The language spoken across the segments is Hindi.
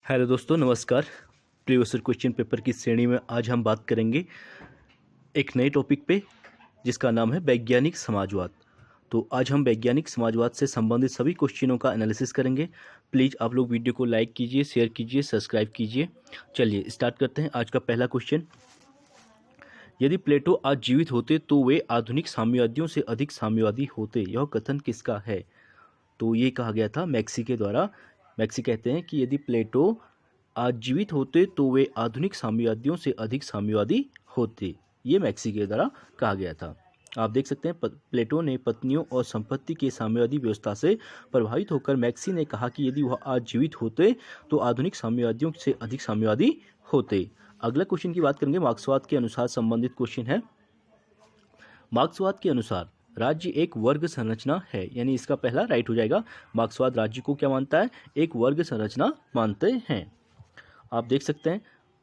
हेलो दोस्तों, नमस्कार। प्रीवियस क्वेश्चन पेपर की श्रेणी में आज हम बात करेंगे एक नए टॉपिक पे जिसका नाम है वैज्ञानिक समाजवाद। तो आज हम वैज्ञानिक समाजवाद से संबंधित सभी क्वेश्चनों का एनालिसिस करेंगे। प्लीज़ आप लोग वीडियो को लाइक कीजिए, शेयर कीजिए, सब्सक्राइब कीजिए। चलिए स्टार्ट करते हैं आज का पहला क्वेश्चन। यदि प्लेटो आज जीवित होते तो वे आधुनिक साम्यवादियों से अधिक साम्यवादी होते, यह कथन किसका है? तो ये कहा गया था मैक्सी के द्वारा। मैक्सी कहते हैं कि यदि प्लेटो आज जीवित होते तो वे आधुनिक साम्यवादियों से अधिक साम्यवादी होते। ये मैक्सी के द्वारा कहा गया था। आप देख सकते हैं प्लेटो ने पत्नियों और संपत्ति के साम्यवादी व्यवस्था से प्रभावित होकर मैक्सी ने कहा कि यदि वह आज जीवित होते तो आधुनिक साम्यवादियों से अधिक साम्यवादी होते। अगला क्वेश्चन की बात करेंगे, मार्क्सवाद के अनुसार संबंधित क्वेश्चन है। मार्क्सवाद के अनुसार राज्य एक वर्ग संरचना है, यानी इसका पहला राइट हो जाएगा। मार्क्सवाद राज्य को क्या मानता है? एक वर्ग संरचना मानते हैं। आप देख सकते हैं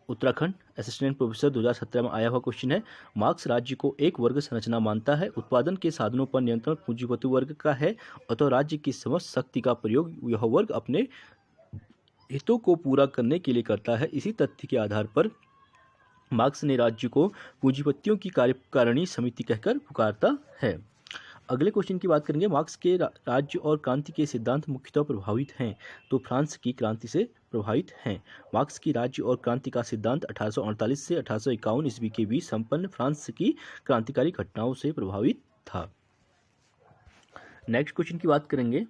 उत्तराखंड असिस्टेंट प्रोफेसर 2017 में आया हुआ क्वेश्चन है। मार्क्स राज्य को एक वर्ग संरचना मानता है। उत्पादन के साधनों पर नियंत्रण पूंजीपति वर्ग का है, अतः राज्य की समस्त शक्ति का प्रयोग यह वर्ग अपने हितों को पूरा करने के लिए करता है। इसी तथ्य के आधार पर मार्क्स ने राज्य को पूंजीपतियों की कार्यकारिणी समिति कहकर पुकारता है। अगले क्वेश्चन की बात करेंगे, मार्क्स के राज्य और क्रांति के सिद्धांत मुख्यतः प्रभावित हैं, तो फ्रांस की क्रांति से प्रभावित हैं। मार्क्स की राज्य और क्रांति का सिद्धांत 1848 से 1851 ईस्वी के बीच संपन्न फ्रांस की क्रांतिकारी घटनाओं से प्रभावित था। नेक्स्ट क्वेश्चन की बात करेंगे,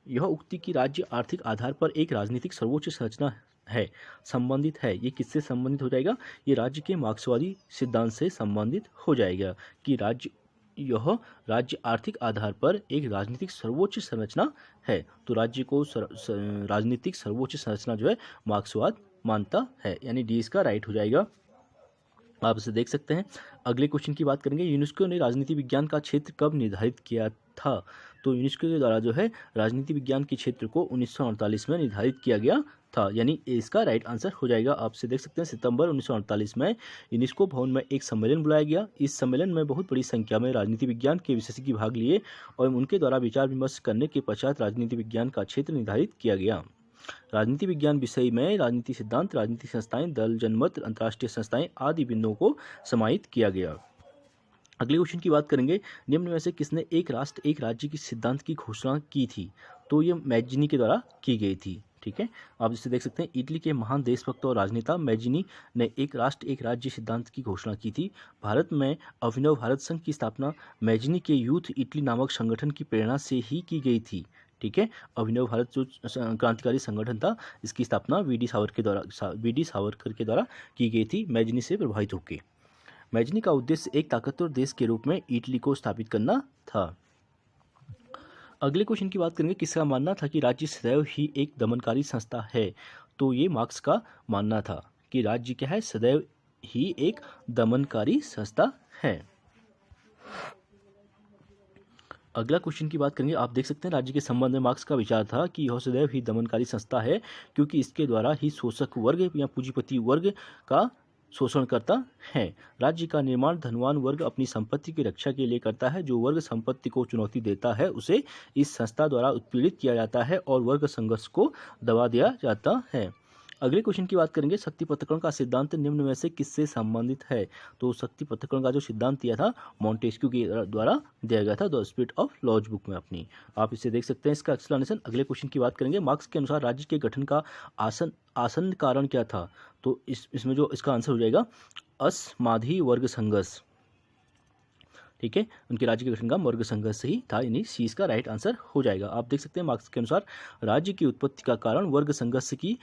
यह उक्ति की राज्य आर्थिक आधार पर एक राजनीतिक सर्वोच्च संरचना है संबंधित है, ये किससे संबंधित हो जाएगा? ये राज्य के मार्क्सवादी सिद्धांत से संबंधित हो जाएगा कि यह राज्य आर्थिक आधार पर एक राजनीतिक सर्वोच्च संरचना है। तो राज्य को राजनीतिक सर्वोच्च संरचना जो है मार्क्सवाद मानता है, यानी डी इसका राइट हो जाएगा। आप इसे देख सकते हैं। अगले क्वेश्चन की बात करेंगे, यूनेस्को ने राजनीति विज्ञान का क्षेत्र कब निर्धारित किया था? तो यूनेस्को के द्वारा जो है राजनीति विज्ञान के क्षेत्र को 1948 में निर्धारित किया गया था, यानी इसका राइट आंसर हो जाएगा। आपसे देख सकते हैं सितंबर 1948 में यूनेस्को भवन में एक सम्मेलन बुलाया गया। इस सम्मेलन में बहुत बड़ी संख्या में राजनीति विज्ञान के विशेषज्ञ भाग लिए और उनके द्वारा विचार विमर्श करने के पश्चात राजनीति विज्ञान का क्षेत्र निर्धारित किया गया। राजनीति विज्ञान विषय में राजनीति सिद्धांत, राजनीतिक संस्थाएं, दल, जनमत, अंतर्राष्ट्रीय संस्थाएं आदि बिंदुओं को समाहित किया गया। अगले क्वेश्चन की बात करेंगे, निम्न में से किसने एक राष्ट्र एक राज्य की सिद्धांत की घोषणा की थी? तो ये मैजिनी के द्वारा की गई थी। ठीक है, आप इसे देख सकते हैं। इटली के महान देशभक्त और राजनेता मैजिनी ने एक राष्ट्र एक राज्य सिद्धांत की घोषणा की थी। भारत में अभिनव भारत संघ की स्थापना मैजिनी के यूथ इटली नामक संगठन की प्रेरणा से ही की गई थी। ठीक है, अभिनव भारत जो क्रांतिकारी संगठन था, इसकी स्थापना वी.डी. सावरकर के द्वारा की गई थी, मैजिनी से प्रभावित होकर। मैजिनी का उद्देश्य एक ताकतवर देश के रूप में इटली को स्थापित करना था। अगले क्वेश्चन की बात करेंगे, किसका मानना था कि राज्य सदैव ही एक दमनकारी संस्था है? तो ये मार्क्स का मानना था कि राज्य क्या है? सदैव ही एक दमनकारी संस्था है। अगला क्वेश्चन की बात करेंगे, आप देख सकते हैं राज्य के संबंध में मार्क्स का विचार था कि यह सदैव ही दमनकारी संस्था है क्योंकि इसके द्वारा ही शोषक वर्ग या पूंजीपति वर्ग का शोषण करता है। राज्य का निर्माण धनवान वर्ग अपनी संपत्ति की रक्षा के लिए करता है। जो वर्ग संपत्ति को चुनौती देता है उसे इस संस्था द्वारा उत्पीड़ित किया जाता है और वर्ग संघर्ष को दबा दिया जाता है। अगले क्वेश्चन की बात करेंगे, शक्ति पृथक्करण का सिद्धांत निम्न में से किससे संबंधित है? तो शक्ति पृथक्करण का जो सिद्धांत दिया था मॉन्टेस्क्यू के द्वारा दिया गया था, the spirit of laws book में अपनी। आप इसे देख सकते हैं इसका एक्सप्लेनेशन। अगले क्वेश्चन की बात करेंगे, मार्क्स के अनुसार राज्य के गठन का आसन कारण क्या था? तो इसमें जो इसका आंसर हो जाएगा असमाधि वर्ग संघर्ष। ठीक है, उनके राज्य के गठन का वर्ग संघर्ष ही था, यानी सी इसका राइट आंसर हो जाएगा। आप देख सकते हैं मार्क्स के अनुसार राज्य की उत्पत्ति का कारण वर्ग संघर्ष की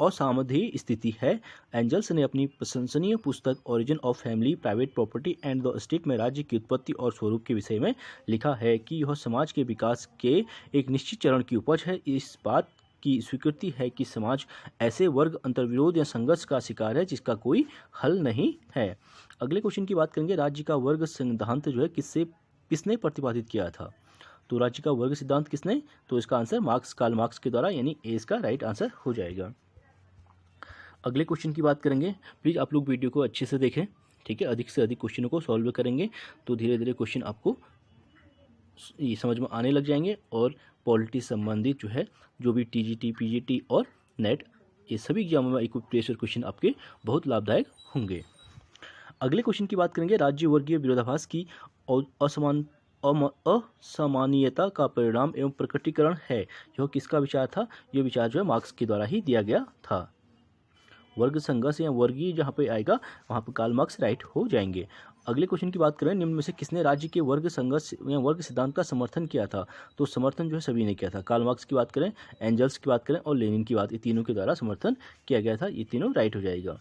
असामंजस्य स्थिति है। एंजल्स ने अपनी प्रशंसनीय पुस्तक origin of family, private property and the state में राज्य की उत्पत्ति और स्वरूप के विषय में लिखा है कि यह समाज के विकास के एक निश्चित चरण की उपज है। इस बात की स्वीकृति है कि समाज ऐसे वर्ग अंतर्विरोध या संघर्ष का शिकार है जिसका कोई हल नहीं है। अगले क्वेश्चन की बात करेंगे, राज्य का वर्ग सिद्धांत जो है किसने प्रतिपादित किया था? तो राज्य का वर्ग सिद्धांत किसने? तो इसका आंसर कार्ल मार्क्स के द्वारा, यानी ए इसका राइट आंसर हो जाएगा। अगले क्वेश्चन की बात करेंगे, प्लीज़ आप लोग वीडियो को अच्छे से देखें। ठीक है, अधिक से अधिक क्वेश्चनों को सॉल्व करेंगे तो धीरे धीरे क्वेश्चन आपको ये समझ में आने लग जाएंगे और पॉलिटी संबंधित जो है जो भी टीजीटी, पीजीटी और नेट, ये सभी एग्जामों में एक प्रीवियस ईयर क्वेश्चन आपके बहुत लाभदायक होंगे। अगले क्वेश्चन की बात करेंगे, राज्य वर्गीय विरोधाभास की असामान्यता का परिणाम एवं प्रकटीकरण है। यह किसका विचार था? यह विचार जो है मार्क्स के द्वारा ही दिया गया था। वर्ग संघर्ष या वर्गीय जहाँ पे आएगा वहाँ पे कार्ल मार्क्स राइट हो जाएंगे। अगले क्वेश्चन की बात करें, निम्न में से किसने राज्य के वर्ग संघर्ष या वर्ग सिद्धांत का समर्थन किया था? तो समर्थन जो है सभी ने किया था। कार्ल मार्क्स की बात करें, एंजल्स की बात करें और लेनिन की बात, ये तीनों के द्वारा समर्थन किया गया था। ये तीनों राइट हो जाएगा।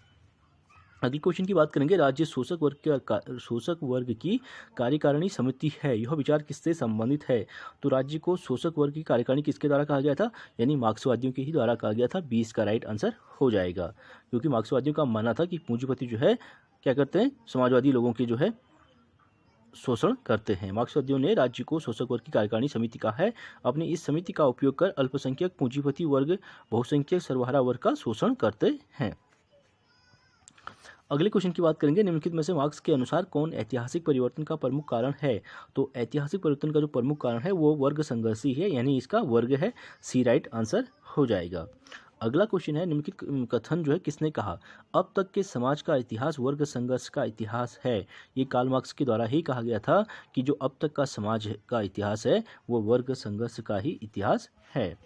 अगले क्वेश्चन की बात करेंगे, राज्य शोषक वर्ग की कार्यकारिणी समिति है, यह विचार किससे संबंधित है? तो राज्य को शोषक वर्ग की कार्यकारिणी किसके द्वारा कहा गया था? यानी मार्क्सवादियों के ही द्वारा कहा गया था। 20 का राइट आंसर हो जाएगा, क्योंकि मार्क्सवादियों का मानना था कि पूंजीपति जो है क्या करते हैं, समाजवादी लोगों के जो है शोषण करते हैं। मार्क्सवादियों ने राज्य को शोषक वर्ग की कार्यकारिणी समिति कहा है। अपनी इस समिति का उपयोग कर अल्पसंख्यक पूंजीपति वर्ग बहुसंख्यक सर्वहारा वर्ग का शोषण करते हैं। अगले क्वेश्चन की बात करेंगे, निम्नलिखित में से मार्क्स के अनुसार कौन ऐतिहासिक परिवर्तन का प्रमुख कारण है? तो ऐतिहासिक परिवर्तन का जो प्रमुख कारण है वो वर्ग संघर्ष ही है, यानी इसका वर्ग है। सी राइट आंसर हो जाएगा। अगला क्वेश्चन है, निम्नलिखित कथन जो है किसने कहा? अब तक के समाज का इतिहास वर्ग संघर्ष का इतिहास है। ये कार्ल मार्क्स के द्वारा ही कहा गया था कि जो अब तक का समाज का इतिहास है वो वर्ग संघर्ष का ही इतिहास है।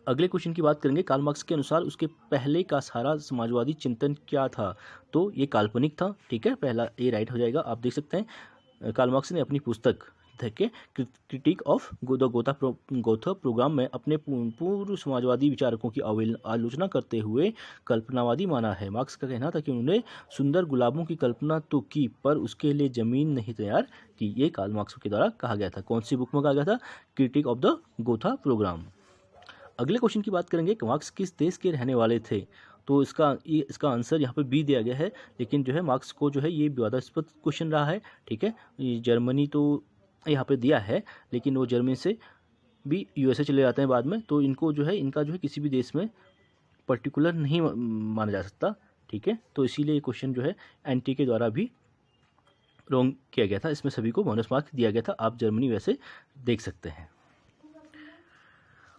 अगले क्वेश्चन की बात करेंगे, कार्ल मार्क्स के अनुसार उसके पहले का सारा समाजवादी चिंतन क्या था? तो ये काल्पनिक था। ठीक है, पहला ए राइट हो जाएगा। आप देख सकते हैं कार्ल मार्क्स ने अपनी पुस्तक के critique of the Gotha programme में अपने पूर्व समाजवादी विचारकों की आलोचना करते हुए कल्पनावादी माना है। मार्क्स का कहना था कि उन्होंने सुंदर गुलाबों की कल्पना तो की पर उसके लिए जमीन नहीं तैयार की। ये कार्ल मार्क्स के द्वारा कहा गया था। कौन सी बुक में कहा गया था? Critique of the Gotha programme. अगले क्वेश्चन की बात करेंगे, मार्क्स किस देश के रहने वाले थे? तो इसका आंसर यहाँ पे बी दिया गया है, लेकिन जो है मार्क्स को जो है ये विवादास्पद क्वेश्चन रहा है। ठीक है, जर्मनी तो यहाँ पे दिया है, लेकिन वो जर्मनी से भी यूएसए चले जाते हैं बाद में, तो इनको जो है इनका जो है किसी भी देश में पर्टिकुलर नहीं माना जा सकता। ठीक है, तो इसीलिए ये क्वेश्चन जो है एनटी के द्वारा भी रॉन्ग किया गया था। इसमें सभी को बोनस मार्क दिया गया था। आप जर्मनी वैसे देख सकते हैं।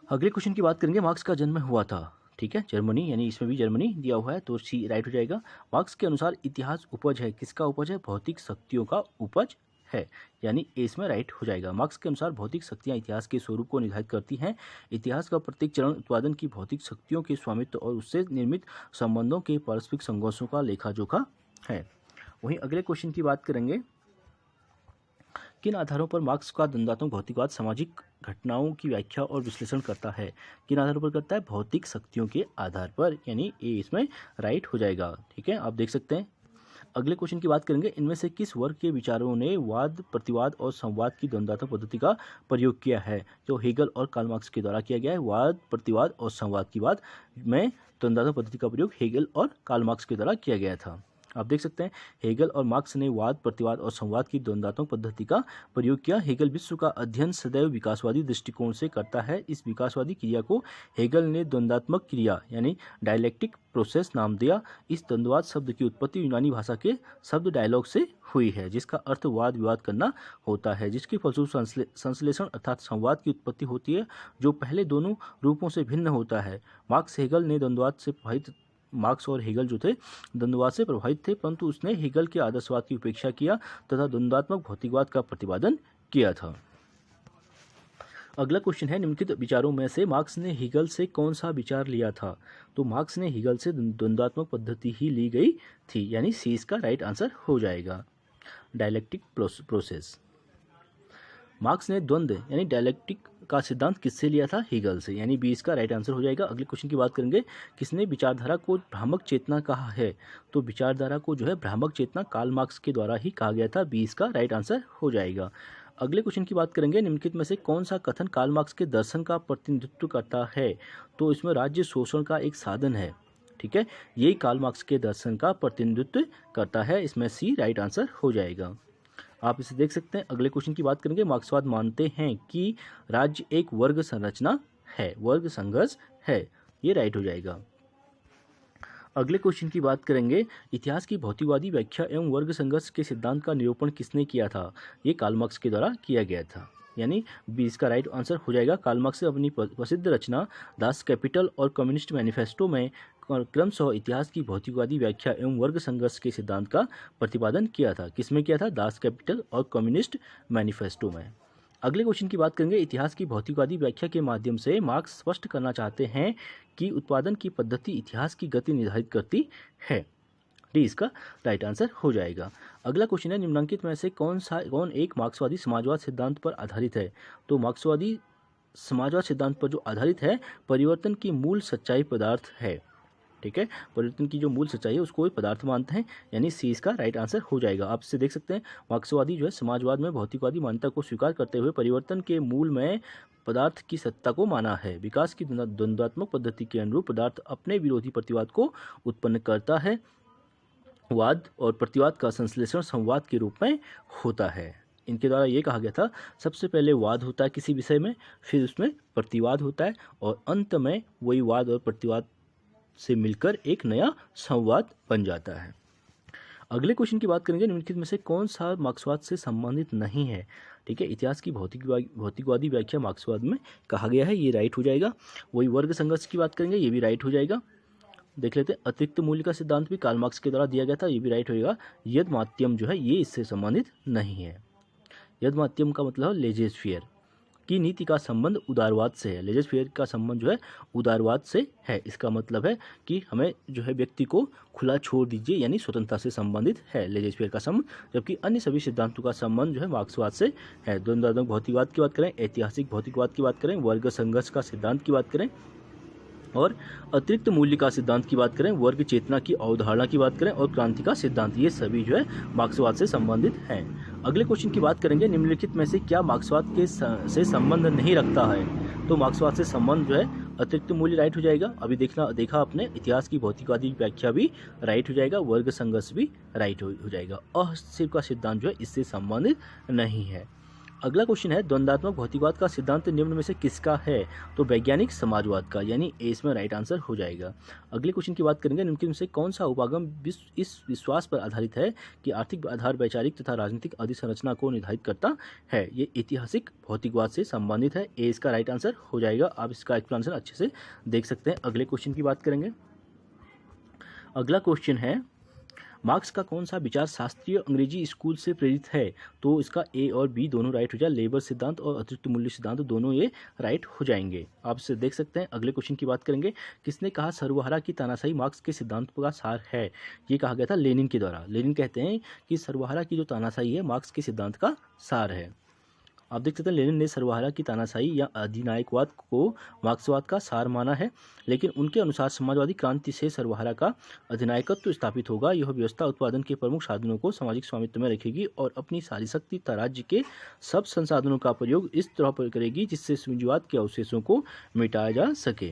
अगले क्वेश्चन की बात करेंगे, मार्क्स का जन्म हुआ था। ठीक है, जर्मनी, यानी इसमें भी जर्मनी दिया हुआ है, तो सी राइट हो जाएगा। मार्क्स के अनुसार इतिहास उपज है, किसका उपज है? भौतिक शक्तियों का उपज है, यानी ए इसमें राइट हो जाएगा। मार्क्स के अनुसार भौतिक शक्तियां इतिहास के स्वरूप को निर्धारित करती हैं। इतिहास का प्रत्येक चरण उत्पादन की भौतिक शक्तियों के स्वामित्व और उससे निर्मित संबंधों के पारस्परिक संघर्षों का लेखा जोखा है। वहीं अगले क्वेश्चन की बात करेंगे, किन आधारों पर मार्क्स का द्वंद्वात्मक भौतिकवाद सामाजिक घटनाओं की व्याख्या और विश्लेषण करता है? किन आधारों पर करता है? भौतिक शक्तियों के आधार पर, यानी ए इसमें राइट हो जाएगा। ठीक है, आप देख सकते हैं। अगले क्वेश्चन की बात करेंगे, इनमें से किस वर्ग के विचारों ने वाद, प्रतिवाद और संवाद की द्वंद्वात्मक पद्धति का प्रयोग किया है? जो हेगल और कार्ल मार्क्स के द्वारा किया गया है। वाद, प्रतिवाद और संवाद की बात में द्वंद्वात्मक पद्धति का प्रयोग हेगल और कार्ल मार्क्स के द्वारा किया गया था। आप देख सकते हैं, हेगल और मार्क्स ने वाद, प्रतिवाद और संवाद की द्वंद्वात्मक पद्धति का प्रयोग किया। हेगल विश्व का अध्ययन सदैव विकासवादी दृष्टिकोण से करता है। इस विकासवादी क्रिया को हेगल ने द्वंद्वात्मक क्रिया यानी डायलेक्टिक प्रोसेस नाम दिया। इस द्वंद्वाद शब्द की उत्पत्ति यूनानी भाषा के शब्द डायलॉग से हुई है, जिसका अर्थ वाद विवाद करना होता है, जिसके फलस्वरूप संश्लेषण अर्थात संवाद की उत्पत्ति होती है, जो पहले दोनों रूपों से भिन्न होता है। मार्क्स और हेगल जो थे द्वंद्ववाद से प्रभावित थे, परंतु उसने हेगल के आदर्शवाद की उपेक्षा किया तथा द्वंद्वात्मक भौतिकवाद का प्रतिपादन किया था। अगला क्वेश्चन है, निम्नलिखित विचारों में से मार्क्स ने हेगल से कौन सा विचार लिया था? तो मार्क्स ने हेगल से द्वंद्वात्मक पद्धति ही ली गई थी, यानी सी इसका राइट आंसर हो जाएगा। Dialectic process. मार्क्स ने द्वंद्व यानी डायलेक्टिक का सिद्धांत किससे लिया था? हेगल से, यानी बी इसका राइट आंसर हो जाएगा। अगले क्वेश्चन की बात करेंगे, किसने विचारधारा को भ्रामक चेतना कहा है? तो विचारधारा को जो है भ्रामक चेतना कार्ल मार्क्स के द्वारा ही कहा गया था। बी इसका राइट आंसर हो जाएगा। अगले क्वेश्चन की बात करेंगे, निम्नलिखित में से कौन सा कथन कार्ल मार्क्स के दर्शन का प्रतिनिधित्व करता है? तो इसमें राज्य शोषण का एक साधन है। ठीक है, यही कार्ल मार्क्स के दर्शन का प्रतिनिधित्व करता है। इसमें सी राइट आंसर हो जाएगा। आप इसे देख सकते हैं। अगले क्वेश्चन की बात करेंगे, मार्क्सवाद मानते हैं कि राज्य एक वर्ग संरचना है, वर्ग संघर्ष है, ये राइट हो जाएगा। अगले क्वेश्चन की बात करेंगे, इतिहास की भौतिकवादी व्याख्या एवं वर्ग संघर्ष के सिद्धांत का निरूपण किसने किया था? ये कार्ल मार्क्स के द्वारा किया गया था। यानी बी इसका राइट आंसर हो जाएगा। कार्ल मार्क्स ने अपनी प्रसिद्ध रचना दास कैपिटल और कम्युनिस्ट मैनिफेस्टो में क्रमशः इतिहास की भौतिकवादी व्याख्या एवं वर्ग संघर्ष के सिद्धांत का प्रतिपादन किया था। किसमें किया था? दास कैपिटल और कम्युनिस्ट मैनिफेस्टो में। अगले क्वेश्चन की बात करेंगे। इतिहास की भौतिकवादी व्याख्या के माध्यम से मार्क्स स्पष्ट करना चाहते हैं कि उत्पादन की पद्धति इतिहास की गति निर्धारित करती है। डी इसका राइट आंसर हो जाएगा। अगला क्वेश्चन है, निम्नलिखित में से कौन एक मार्क्सवादी समाजवाद सिद्धांत पर आधारित है? तो मार्क्सवादी समाजवाद सिद्धांत पर जो आधारित है, परिवर्तन की मूल सच्चाई पदार्थ है। ठीक है, परिवर्तन की जो मूल सच्चाई है उसको पदार्थ मानते हैं, यानी सी इसका राइट आंसर हो जाएगा। आप इससे देख सकते हैं मार्क्सवादी जो है समाजवाद में भौतिकवादी मान्यता को स्वीकार करते हुए परिवर्तन के मूल में पदार्थ की सत्ता को माना है। विकास की द्वंद्वात्मक पद्धति के अनुरूप पदार्थ अपने विरोधी प्रतिवाद को उत्पन्न करता है। वाद और प्रतिवाद का संश्लेषण संवाद के रूप में होता है। इनके द्वारा ये कहा गया था, सबसे पहले वाद होता है किसी विषय में, फिर उसमें प्रतिवाद होता है और अंत में वही वाद और प्रतिवाद से मिलकर एक नया संवाद बन जाता है। अगले क्वेश्चन की बात करेंगे, निम्नलिखित में से कौन सा मार्क्सवाद से संबंधित नहीं है? ठीक है, इतिहास की भौतिकवादी व्याख्या मार्क्सवाद में कहा गया है, ये राइट हो जाएगा। वही वर्ग संघर्ष की बात करेंगे, ये भी राइट हो जाएगा। देख लेते हैं, अतिरिक्त मूल्य का सिद्धांत भी कार्ल मार्क्स के द्वारा दिया गया था, ये भी राइट होगा। यद माध्यम जो है ये इससे संबंधित नहीं है। यद माध्यम का मतलब लेजेस फेयर की नीति का संबंध उदारवाद से है। लेजेस फेयर का संबंध जो है उदारवाद से है। इसका मतलब है कि हमें जो है व्यक्ति को खुला छोड़ दीजिए, यानी स्वतंत्रता से संबंधित है लेजेस फेयर का संबंध, जबकि अन्य सभी सिद्धांतों का संबंध जो है मार्क्सवाद से है। द्वंद्वात्मक भौतिकवाद की बात करें, ऐतिहासिक भौतिकवाद की बात करें, वर्ग संघर्ष का सिद्धांत की बात करें और अतिरिक्त मूल्य का सिद्धांत की बात करें, वर्ग चेतना की अवधारणा की बात करें और क्रांति का सिद्धांत, ये सभी जो है मार्क्सवाद से संबंधित हैं। अगले क्वेश्चन की बात करेंगे, निम्नलिखित में से क्या मार्क्सवाद के से संबंध नहीं रखता है? तो मार्क्सवाद से संबंध जो है अतिरिक्त मूल्य राइट हो जाएगा। अभी देखा आपने, इतिहास की भौतिकवादी व्याख्या भी राइट हो जाएगा, वर्ग संघर्ष भी राइट हो जाएगा। अहस्तेव का सिद्धांत जो है इससे संबंधित नहीं है। अगला क्वेश्चन है, द्वंद्वात्मक भौतिकवाद का सिद्धांत निम्न में से किसका है? तो वैज्ञानिक समाजवाद का, यानी ए इसमें राइट आंसर हो जाएगा। अगले क्वेश्चन की बात करेंगे, निम्नलिखित में से कौन सा उपागम इस विश्वास पर आधारित है कि आर्थिक आधार वैचारिक तथा राजनीतिक अधिसंरचना को निर्धारित करता है? ये ऐतिहासिक भौतिकवाद से संबंधित है, ए इसका राइट आंसर हो जाएगा। आप इसका एक्सप्लेनेशन अच्छे से देख सकते हैं। अगले क्वेश्चन की बात करेंगे। अगला क्वेश्चन है, मार्क्स का कौन सा विचार शास्त्रीय अंग्रेजी स्कूल से प्रेरित है? तो इसका ए और बी दोनों राइट हो जाए। लेबर सिद्धांत और अतिरिक्त मूल्य सिद्धांत दोनों ये राइट हो जाएंगे। आप इसे देख सकते हैं। अगले क्वेश्चन की बात करेंगे, किसने कहा सर्वहारा की तानाशाही मार्क्स के सिद्धांत का सार है? ये कहा गया था लेनिन के द्वारा। लेनिन कहते हैं कि सर्वहारा की जो तानाशाही है मार्क्स के सिद्धांत का सार है। आप देख सकते हैं, लेनिन ने सर्वहारा की तानाशाही या अधिनायकवाद को मार्क्सवाद का सार माना है, लेकिन उनके अनुसार समाजवादी क्रांति से सर्वहारा का अधिनायकत्व स्थापित होगा। यह व्यवस्था उत्पादन के प्रमुख साधनों को सामाजिक स्वामित्व में रखेगी और अपनी सारी शक्ति तथा राज्य के सब संसाधनों का प्रयोग इस तरह पर करेगी जिससे साम्यवाद के अवशेषों को मिटाया जा सके।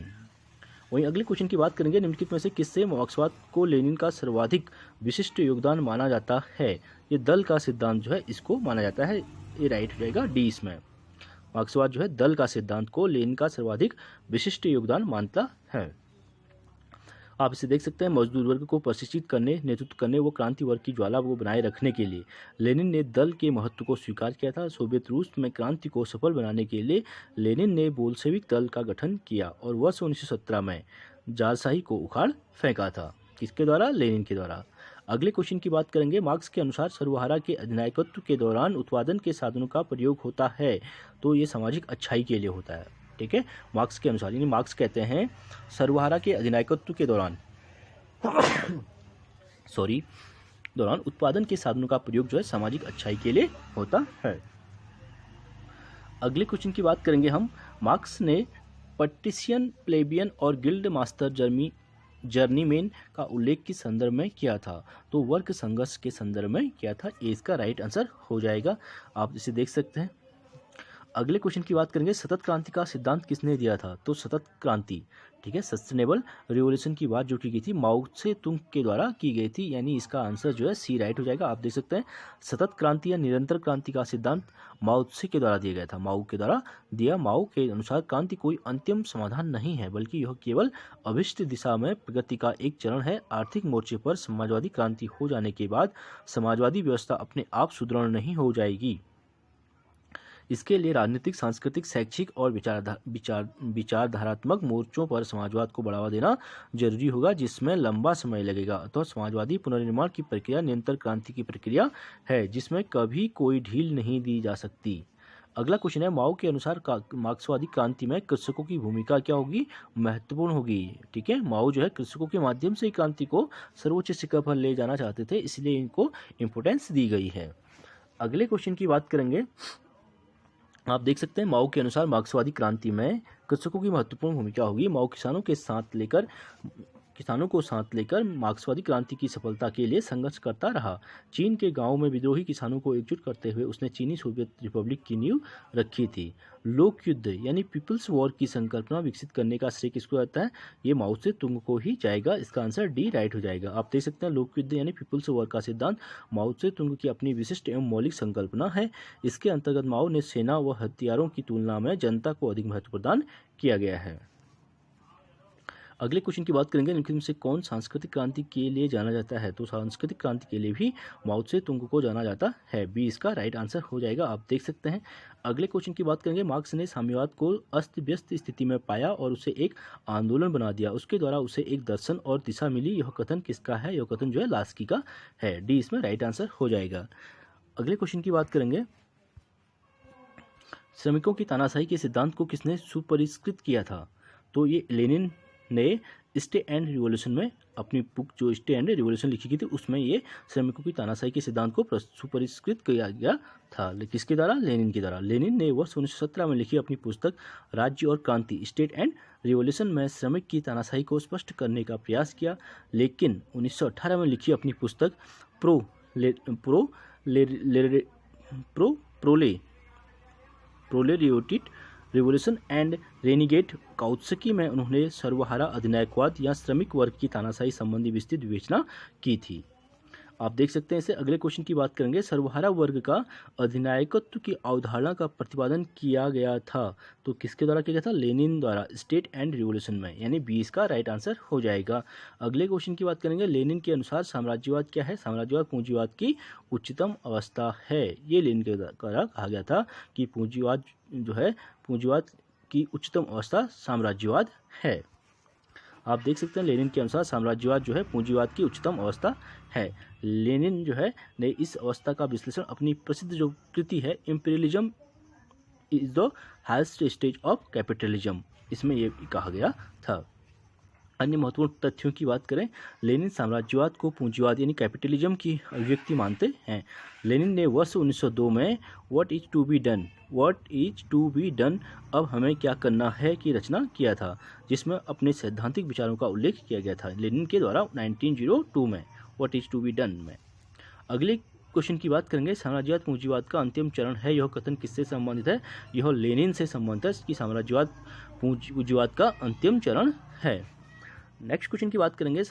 वहीं अगले क्वेश्चन की बात करेंगे, निम्नलिखित में से किससे मार्क्सवाद को लेनिन का सर्वाधिक विशिष्ट योगदान माना जाता है? ये दल का सिद्धांत जो है इसको माना जाता है, ये राइट हो जाएगा डी इसमें। मार्क्सवाद जो है दल का सिद्धांत को लेनिन का सर्वाधिक विशिष्ट योगदान मानता है। आप इसे देख सकते हैं, मजदूर वर्ग को प्रशिक्षित करने, नेतृत्व करने व क्रांति वर्ग की ज्वाला को बनाए रखने के लिए लेनिन ने दल के महत्व को स्वीकार किया था। सोवियत रूस में क्रांति को सफल बनाने के लिए लेनिन ने बोल्शेविक दल का गठन किया और वर्ष 1917 में जारशाही को उखाड़ फेंका था। किसके द्वारा? लेनिन के द्वारा। अगले क्वेश्चन की बात करेंगे, मार्क्स के अनुसार सर्वहारा के अधिनायकत्व के दौरान उत्पादन के साधनों का प्रयोग होता है, तो ये सामाजिक अच्छाई के लिए होता है। ठीक है, मार्क्स के अनुसार, यानी मार्क्स कहते हैं सर्वहारा के अधिनायकत्व के दौरान दौरान उत्पादन के साधनों का प्रयोग जो है सामाजिक अच्छाई के लिए होता है। अगले क्वेश्चन की बात करेंगे हम, मार्क्स ने पट्टिशियन, प्लेबियन और गिल्ड मास्टर जर्नीमैन का उल्लेख किस संदर्भ में किया था? तो वर्ग संघर्ष के संदर्भ में किया था। ये इसका राइट आंसर हो जाएगा। आप इसे देख सकते हैं। अगले क्वेश्चन की बात करेंगे, सतत क्रांति का सिद्धांत किसने दिया था? तो सतत क्रांति, ठीक है, सस्टेनेबल रिवोल्यूशन की बात जो की गई थी माओ से तुंग के द्वारा की गई थी, यानी इसका आंसर जो है सी राइट हो जाएगा। आप देख सकते हैं, सतत क्रांति या निरंतर क्रांति का सिद्धांत माओ से के द्वारा दिया गया था। माओ के द्वारा दिया। माओ के अनुसार क्रांति कोई अंतिम समाधान नहीं है, बल्कि यह केवल अभिष्ट दिशा में प्रगति का एक चरण है। आर्थिक मोर्चे पर समाजवादी क्रांति हो जाने के बाद समाजवादी व्यवस्था अपने आप सुदृढ़ नहीं हो जाएगी। इसके लिए राजनीतिक, सांस्कृतिक, शैक्षिक और विचारधारात्मक मोर्चों पर समाजवाद को बढ़ावा देना जरूरी होगा, जिसमें लंबा समय लगेगा। अतः समाजवादी पुनर्निर्माण की प्रक्रिया निरंतर क्रांति की प्रक्रिया है, जिसमें कभी कोई ढील नहीं दी जा सकती। अगला क्वेश्चन है, माओ के अनुसार मार्क्सवादी क्रांति में कृषकों की भूमिका क्या होगी? महत्वपूर्ण होगी। ठीक है, माओ जो है कृषकों के माध्यम से क्रांति को सर्वोच्च शिखर पर ले जाना चाहते थे, इसलिए इनको इम्पोर्टेंस दी गई है। अगले क्वेश्चन की बात करेंगे, आप देख सकते हैं माओ के अनुसार मार्क्सवादी क्रांति में कृषकों की महत्वपूर्ण भूमिका होगी। माओ किसानों को साथ लेकर मार्क्सवादी क्रांति की सफलता के लिए संघर्ष करता रहा। चीन के गांवों में विद्रोही किसानों को एकजुट करते हुए उसने चीनी सोवियत रिपब्लिक की नींव रखी थी। लोक युद्ध यानी पीपल्स वॉर की संकल्पना विकसित करने का श्रेय किसको जाता है? ये माओ से तुंग को ही जाएगा। इसका आंसर डी राइट हो जाएगा। आप देख सकते हैं लोक युद्ध यानी पीपल्स वॉर का सिद्धांत माओ से तुंग की अपनी विशिष्ट एवं मौलिक संकल्पना है। इसके अंतर्गत माओ ने सेना व हथियारों की तुलना में जनता को अधिक महत्व प्रदान किया गया है। अगले क्वेश्चन की बात करेंगे, निम्न में से कौन सांस्कृतिक क्रांति के लिए जाना जाता है? तो सांस्कृतिक क्रांति के लिए भी माओ से तुंग को जाना जाता है। बी इसका राइट आंसर हो जाएगा। आप देख सकते हैं। अगले क्वेश्चन की बात करेंगे, मार्क्स ने साम्यवाद को अस्त व्यस्त स्थिति में पाया और उसे एक आंदोलन बना दिया। उसके द्वारा उसे एक दर्शन और दिशा मिली। यह कथन किसका है? यह कथन जो है लास्की का है। डी इसमें राइट आंसर हो जाएगा। अगले क्वेश्चन की बात करेंगे, श्रमिकों की तानाशाही के सिद्धांत को किसने सुपरिष्कृत किया था? तो ये लेनिन ने स्टे एंड रिवॉल्यूशन में अपनी बुक जो स्टे एंड रिवॉल्यूशन लिखी गई थी उसमें ये श्रमिकों की तानाशाही के सिद्धांत को सुपरिष्कृत किया गया था। किसके द्वारा? लेनिन के द्वारा। लेनिन ने वर्ष 1917 में लिखी अपनी पुस्तक राज्य और क्रांति स्टेट एंड रिवॉल्यूशन में श्रमिक की तानाशाही को स्पष्ट करने का प्रयास किया, लेकिन 1918 में लिखी अपनी पुस्तक प्रोलेरियोटिट रिवॉल्यूशन एंड रेनिगेट काउत्स्की में उन्होंने सर्वहारा अधिनायकवाद या श्रमिक वर्ग की तानाशाही संबंधी विस्तृत विवेचना की थी। आप देख सकते हैं इसे। अगले क्वेश्चन की बात करेंगे, सर्वहारा वर्ग का अधिनायकत्व की अवधारणा का प्रतिपादन किया गया था। तो किसके द्वारा किया गया था? लेनिन द्वारा स्टेट एंड रिवॉल्यूशन में, यानी 20 का राइट आंसर हो जाएगा। अगले क्वेश्चन की बात करेंगे, लेनिन के अनुसार साम्राज्यवाद क्या है? साम्राज्यवाद पूंजीवाद की उच्चतम अवस्था है। ये लेनिन के द्वारा कहा गया था कि पूंजीवाद जो है पूंजीवाद की उच्चतम अवस्था साम्राज्यवाद है। आप देख सकते हैं लेनिन के अनुसार साम्राज्यवाद जो है पूंजीवाद की उच्चतम अवस्था है। लेनिन जो है ने इस अवस्था का विश्लेषण अपनी प्रसिद्ध जो कृति है imperialism is the highest stage of capitalism, इसमें ये कहा गया था। अन्य महत्वपूर्ण तथ्यों की बात करें, लेनिन साम्राज्यवाद को पूंजीवाद यानी कैपिटलिज्म की अभिव्यक्ति मानते हैं। लेनिन ने वर्ष 1902 में what is to be done अब हमें क्या करना है की रचना किया था, जिसमें अपने सैद्धांतिक विचारों का उल्लेख किया गया था लेनिन के द्वारा 1902 में what is to be done में। अगले क्वेश्चन की बात करेंगे, साम्राज्यवाद पूंजीवाद का अंतिम चरण है। यह कथन किससे संबंधित है? यह लेनिन से संबंधित है कि साम्राज्यवाद पूंजीवाद का अंतिम चरण है। नेक्स्ट क्वेश्चन की बात करेंगे,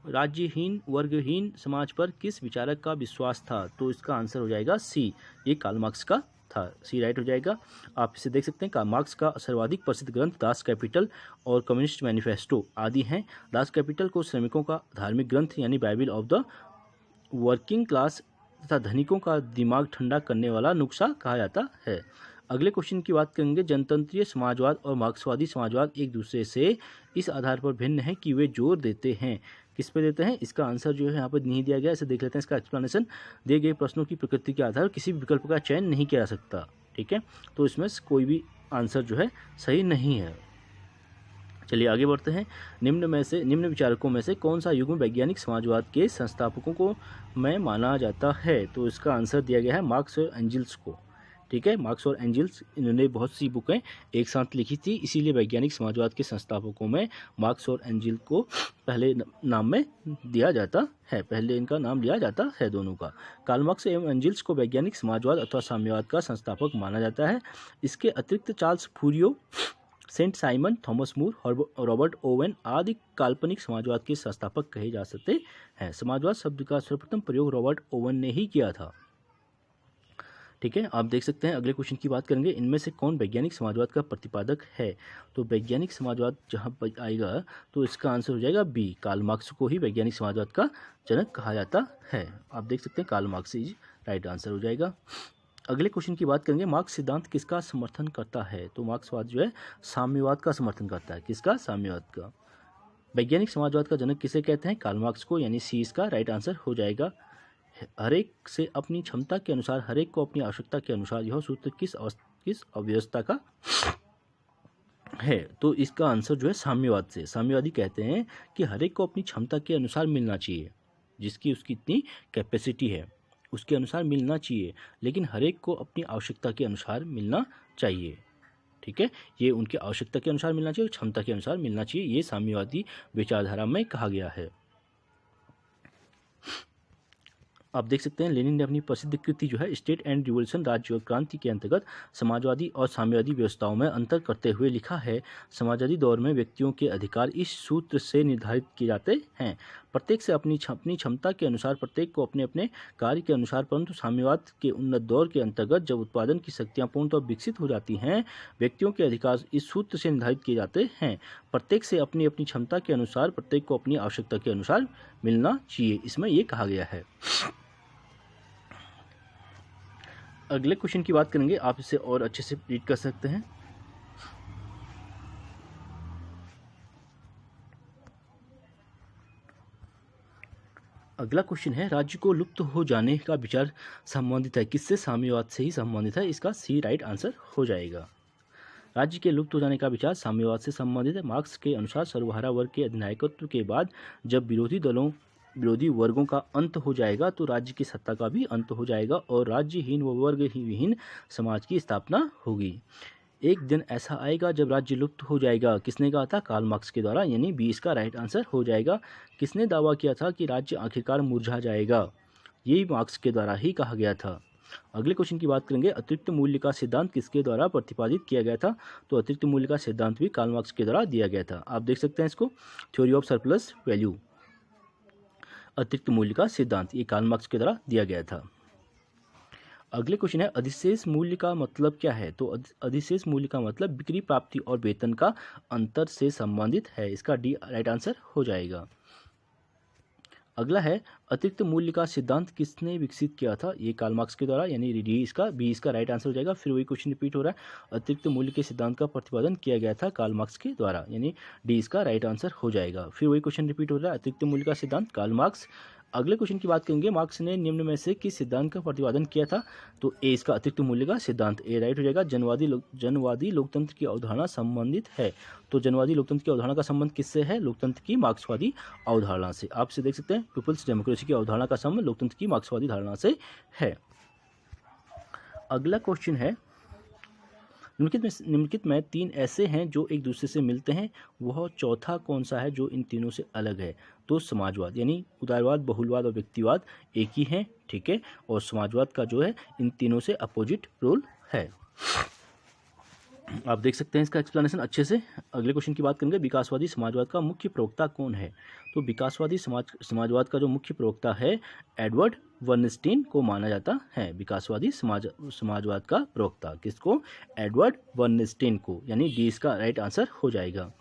राज्यहीन वर्गहीन समाज पर किस विचारक का विश्वास था? तो इसका आंसर हो जाएगा सी, ये कार्ल मार्क्स का था। सी राइट हो जाएगा। आप इसे देख सकते हैं। कार्ल मार्क्स का सर्वाधिक प्रसिद्ध ग्रंथ दास कैपिटल और कम्युनिस्ट मैनिफेस्टो आदि हैं। दास कैपिटल को श्रमिकों का धार्मिक ग्रंथ यानी Bible of the working class तथा धनिकों का दिमाग ठंडा करने वाला नुस्खा कहा जाता है। अगले क्वेश्चन की बात करेंगे, जनतंत्रीय समाजवाद और मार्क्सवादी समाजवाद एक दूसरे से इस आधार पर भिन्न है कि वे जोर देते हैं। किस पे देते हैं? इसका आंसर जो है यहाँ पर नहीं दिया गया, इसे देख लेते हैं। इसका एक्सप्लेनेशन, दिए गए प्रश्नों की प्रकृति के आधार पर किसी भी विकल्प का चयन नहीं किया जा सकता। ठीक है, तो इसमें कोई भी आंसर जो है सही नहीं है। चलिए आगे बढ़ते हैं। निम्न विचारकों में से कौन सा युग्म वैज्ञानिक समाजवाद के संस्थापकों को में माना जाता है? तो इसका आंसर दिया गया है मार्क्स और एंजल्स को। ठीक है, मार्क्स और एंजल्स इन्होंने बहुत सी बुकें एक साथ लिखी थी, इसीलिए वैज्ञानिक समाजवाद के संस्थापकों में मार्क्स और एंजल को पहले नाम में दिया जाता है, पहले इनका नाम लिया जाता है दोनों का। कार्ल मार्क्स एवं एंजल्स को वैज्ञानिक समाजवाद अथवा साम्यवाद का संस्थापक माना जाता है। इसके अतिरिक्त चार्ल्स फूरियो, सेंट साइमन, थॉमस मूर, रॉबर्ट ओवेन आदि काल्पनिक समाजवाद के संस्थापक कहे जा सकते हैं। समाजवाद शब्द का सर्वप्रथम प्रयोग रॉबर्ट ओवेन ने ही किया था। ठीक है, आप देख सकते हैं। अगले क्वेश्चन की बात करेंगे, इनमें से कौन वैज्ञानिक समाजवाद का प्रतिपादक है? तो वैज्ञानिक समाजवाद जहां पर आएगा तो इसका आंसर हो जाएगा बी, कार्ल मार्क्स को ही वैज्ञानिक समाजवाद का जनक कहा जाता है। आप देख सकते हैं Karl Marx is right answer हो जाएगा। अगले क्वेश्चन की बात करेंगे, मार्क्स सिद्धांत किसका समर्थन करता है? तो मार्क्सवाद जो है साम्यवाद का समर्थन करता है। किसका? साम्यवाद का। वैज्ञानिक समाजवाद का जनक किसे कहते हैं? कार्ल मार्क्स को, यानी सी इसका राइट आंसर हो जाएगा। हर एक से अपनी क्षमता के अनुसार, हर एक को अपनी आवश्यकता के अनुसार, यह सूत्र किस अव्यवस्था का है? तो इसका आंसर जो है साम्यवाद से। साम्यवादी कहते हैं कि हर एक को अपनी क्षमता के अनुसार मिलना चाहिए, जिसकी उसकी इतनी कैपेसिटी है उसके अनुसार मिलना चाहिए, लेकिन हर एक को अपनी आवश्यकता के अनुसार मिलना चाहिए। ठीक है, ये उनकी आवश्यकता के अनुसार मिलना चाहिए, क्षमता के अनुसार मिलना चाहिए, ये साम्यवादी विचारधारा में कहा गया है। आप देख सकते हैं लेनिन ने अपनी प्रसिद्ध कृति जो है स्टेट एंड रिवोल्यूशन, राज्य और क्रांति के अंतर्गत समाजवादी और साम्यवादी व्यवस्थाओं में अंतर करते हुए लिखा है, समाजवादी दौर में व्यक्तियों के अधिकार इस सूत्र से निर्धारित किए जाते हैं, प्रत्येक से अपनी क्षमता के अनुसार, प्रत्येक को अपने अपने कार्य के अनुसार, परंतु साम्यवाद के उन्नत दौर के अंतर्गत जब उत्पादन की शक्तियाँ पूर्णतः विकसित हो जाती हैं, व्यक्तियों के अधिकार इस सूत्र से निर्धारित किए जाते हैं, प्रत्येक से अपनी अपनी क्षमता के अनुसार, प्रत्येक को अपनी आवश्यकता के अनुसार मिलना चाहिए, इसमें ये कहा गया है। अगले क्वेश्चन की बात करेंगे, आप इसे और अच्छे से रीड कर सकते हैं। अगला क्वेश्चन है, राज्य को लुप्त हो जाने का विचार संबंधित है किससे? साम्यवाद से ही संबंधित है, इसका सी राइट आंसर हो जाएगा। राज्य के लुप्त हो जाने का विचार साम्यवाद से संबंधित है। मार्क्स के अनुसार सर्वहारा वर्ग के अधिनायकत्व के बाद जब विरोधी वर्गों का अंत हो जाएगा तो राज्य की सत्ता का भी अंत हो जाएगा और राज्यहीन व वर्गहीन समाज की स्थापना होगी। एक दिन ऐसा आएगा जब राज्य लुप्त हो जाएगा। किसने कहा था? कार्ल मार्क्स के द्वारा, यानी 20 का राइट आंसर हो जाएगा। किसने दावा किया था कि राज्य आखिरकार मुरझा जाएगा? यही मार्क्स के द्वारा ही कहा गया था। अगले क्वेश्चन की बात करेंगे, अतिरिक्त मूल्य का सिद्धांत किसके द्वारा प्रतिपादित किया गया था? तो अतिरिक्त मूल्य का सिद्धांत भी कार्ल मार्क्स के द्वारा दिया गया था। आप देख सकते हैं इसको, थ्योरी ऑफ सरप्लस वैल्यू, अतिरिक्त मूल्य का सिद्धांत, ये कार्ल मार्क्स के द्वारा दिया गया था। अगले क्वेश्चन है, अधिशेष मूल्य का मतलब क्या है? तो अधिशेष मूल्य का मतलब बिक्री प्राप्ति और वेतन का अंतर से संबंधित है, इसका डी राइट आंसर हो जाएगा। अगला है, अतिरिक्त मूल्य का सिद्धांत किसने विकसित किया था? ये कार्ल मार्क्स के द्वारा, यानी बी इसका राइट आंसर हो जाएगा। फिर वही क्वेश्चन रिपीट हो रहा है, अतिरिक्त मूल्य के सिद्धांत का प्रतिपादन किया गया था कार्ल मार्क्स के द्वारा, यानी डी इसका राइट आंसर हो जाएगा। फिर वही क्वेश्चन रिपीट हो रहा है, अतिरिक्त मूल्य का सिद्धांत कार्ल मार्क्स। अगले क्वेश्चन की बात करेंगे, मार्क्स ने निम्न में से किस सिद्धांत का प्रतिपादन किया था? तो ए इसका अतिरिक्त मूल्य का सिद्धांत, ए राइट हो जाएगा। जनवादी लोकतंत्र की अवधारणा संबंधित है, तो जनवादी लोकतंत्र की अवधारणा का संबंध किससे है? लोकतंत्र की मार्क्सवादी अवधारणा से। आपसे देख सकते हैं पीपल्स डेमोक्रेसी की अवधारणा का संबंध लोकतंत्र की मार्क्सवादी धारणा से है। अगला क्वेश्चन है, निम्नलिखित में 3 ऐसे हैं जो एक दूसरे से मिलते हैं, वह चौथा कौन सा है जो इन तीनों से अलग है? तो समाजवाद, यानी उदारवाद, बहुलवाद और व्यक्तिवाद एक ही है, ठीक है, और समाजवाद का जो है इन तीनों से अपोजिट रोल है। आप देख सकते हैं इसका एक्सप्लेनेशन अच्छे से। अगले क्वेश्चन की बात करेंगे, विकासवादी समाजवाद का मुख्य प्रवक्ता कौन है? तो विकासवादी समाजवाद का जो मुख्य प्रवक्ता है एडवर्ड बर्नस्टीन को माना जाता है। विकासवादी समाजवाद का प्रवक्ता किसको? एडवर्ड बर्नस्टीन को, यानी डी इसका राइट आंसर हो जाएगा।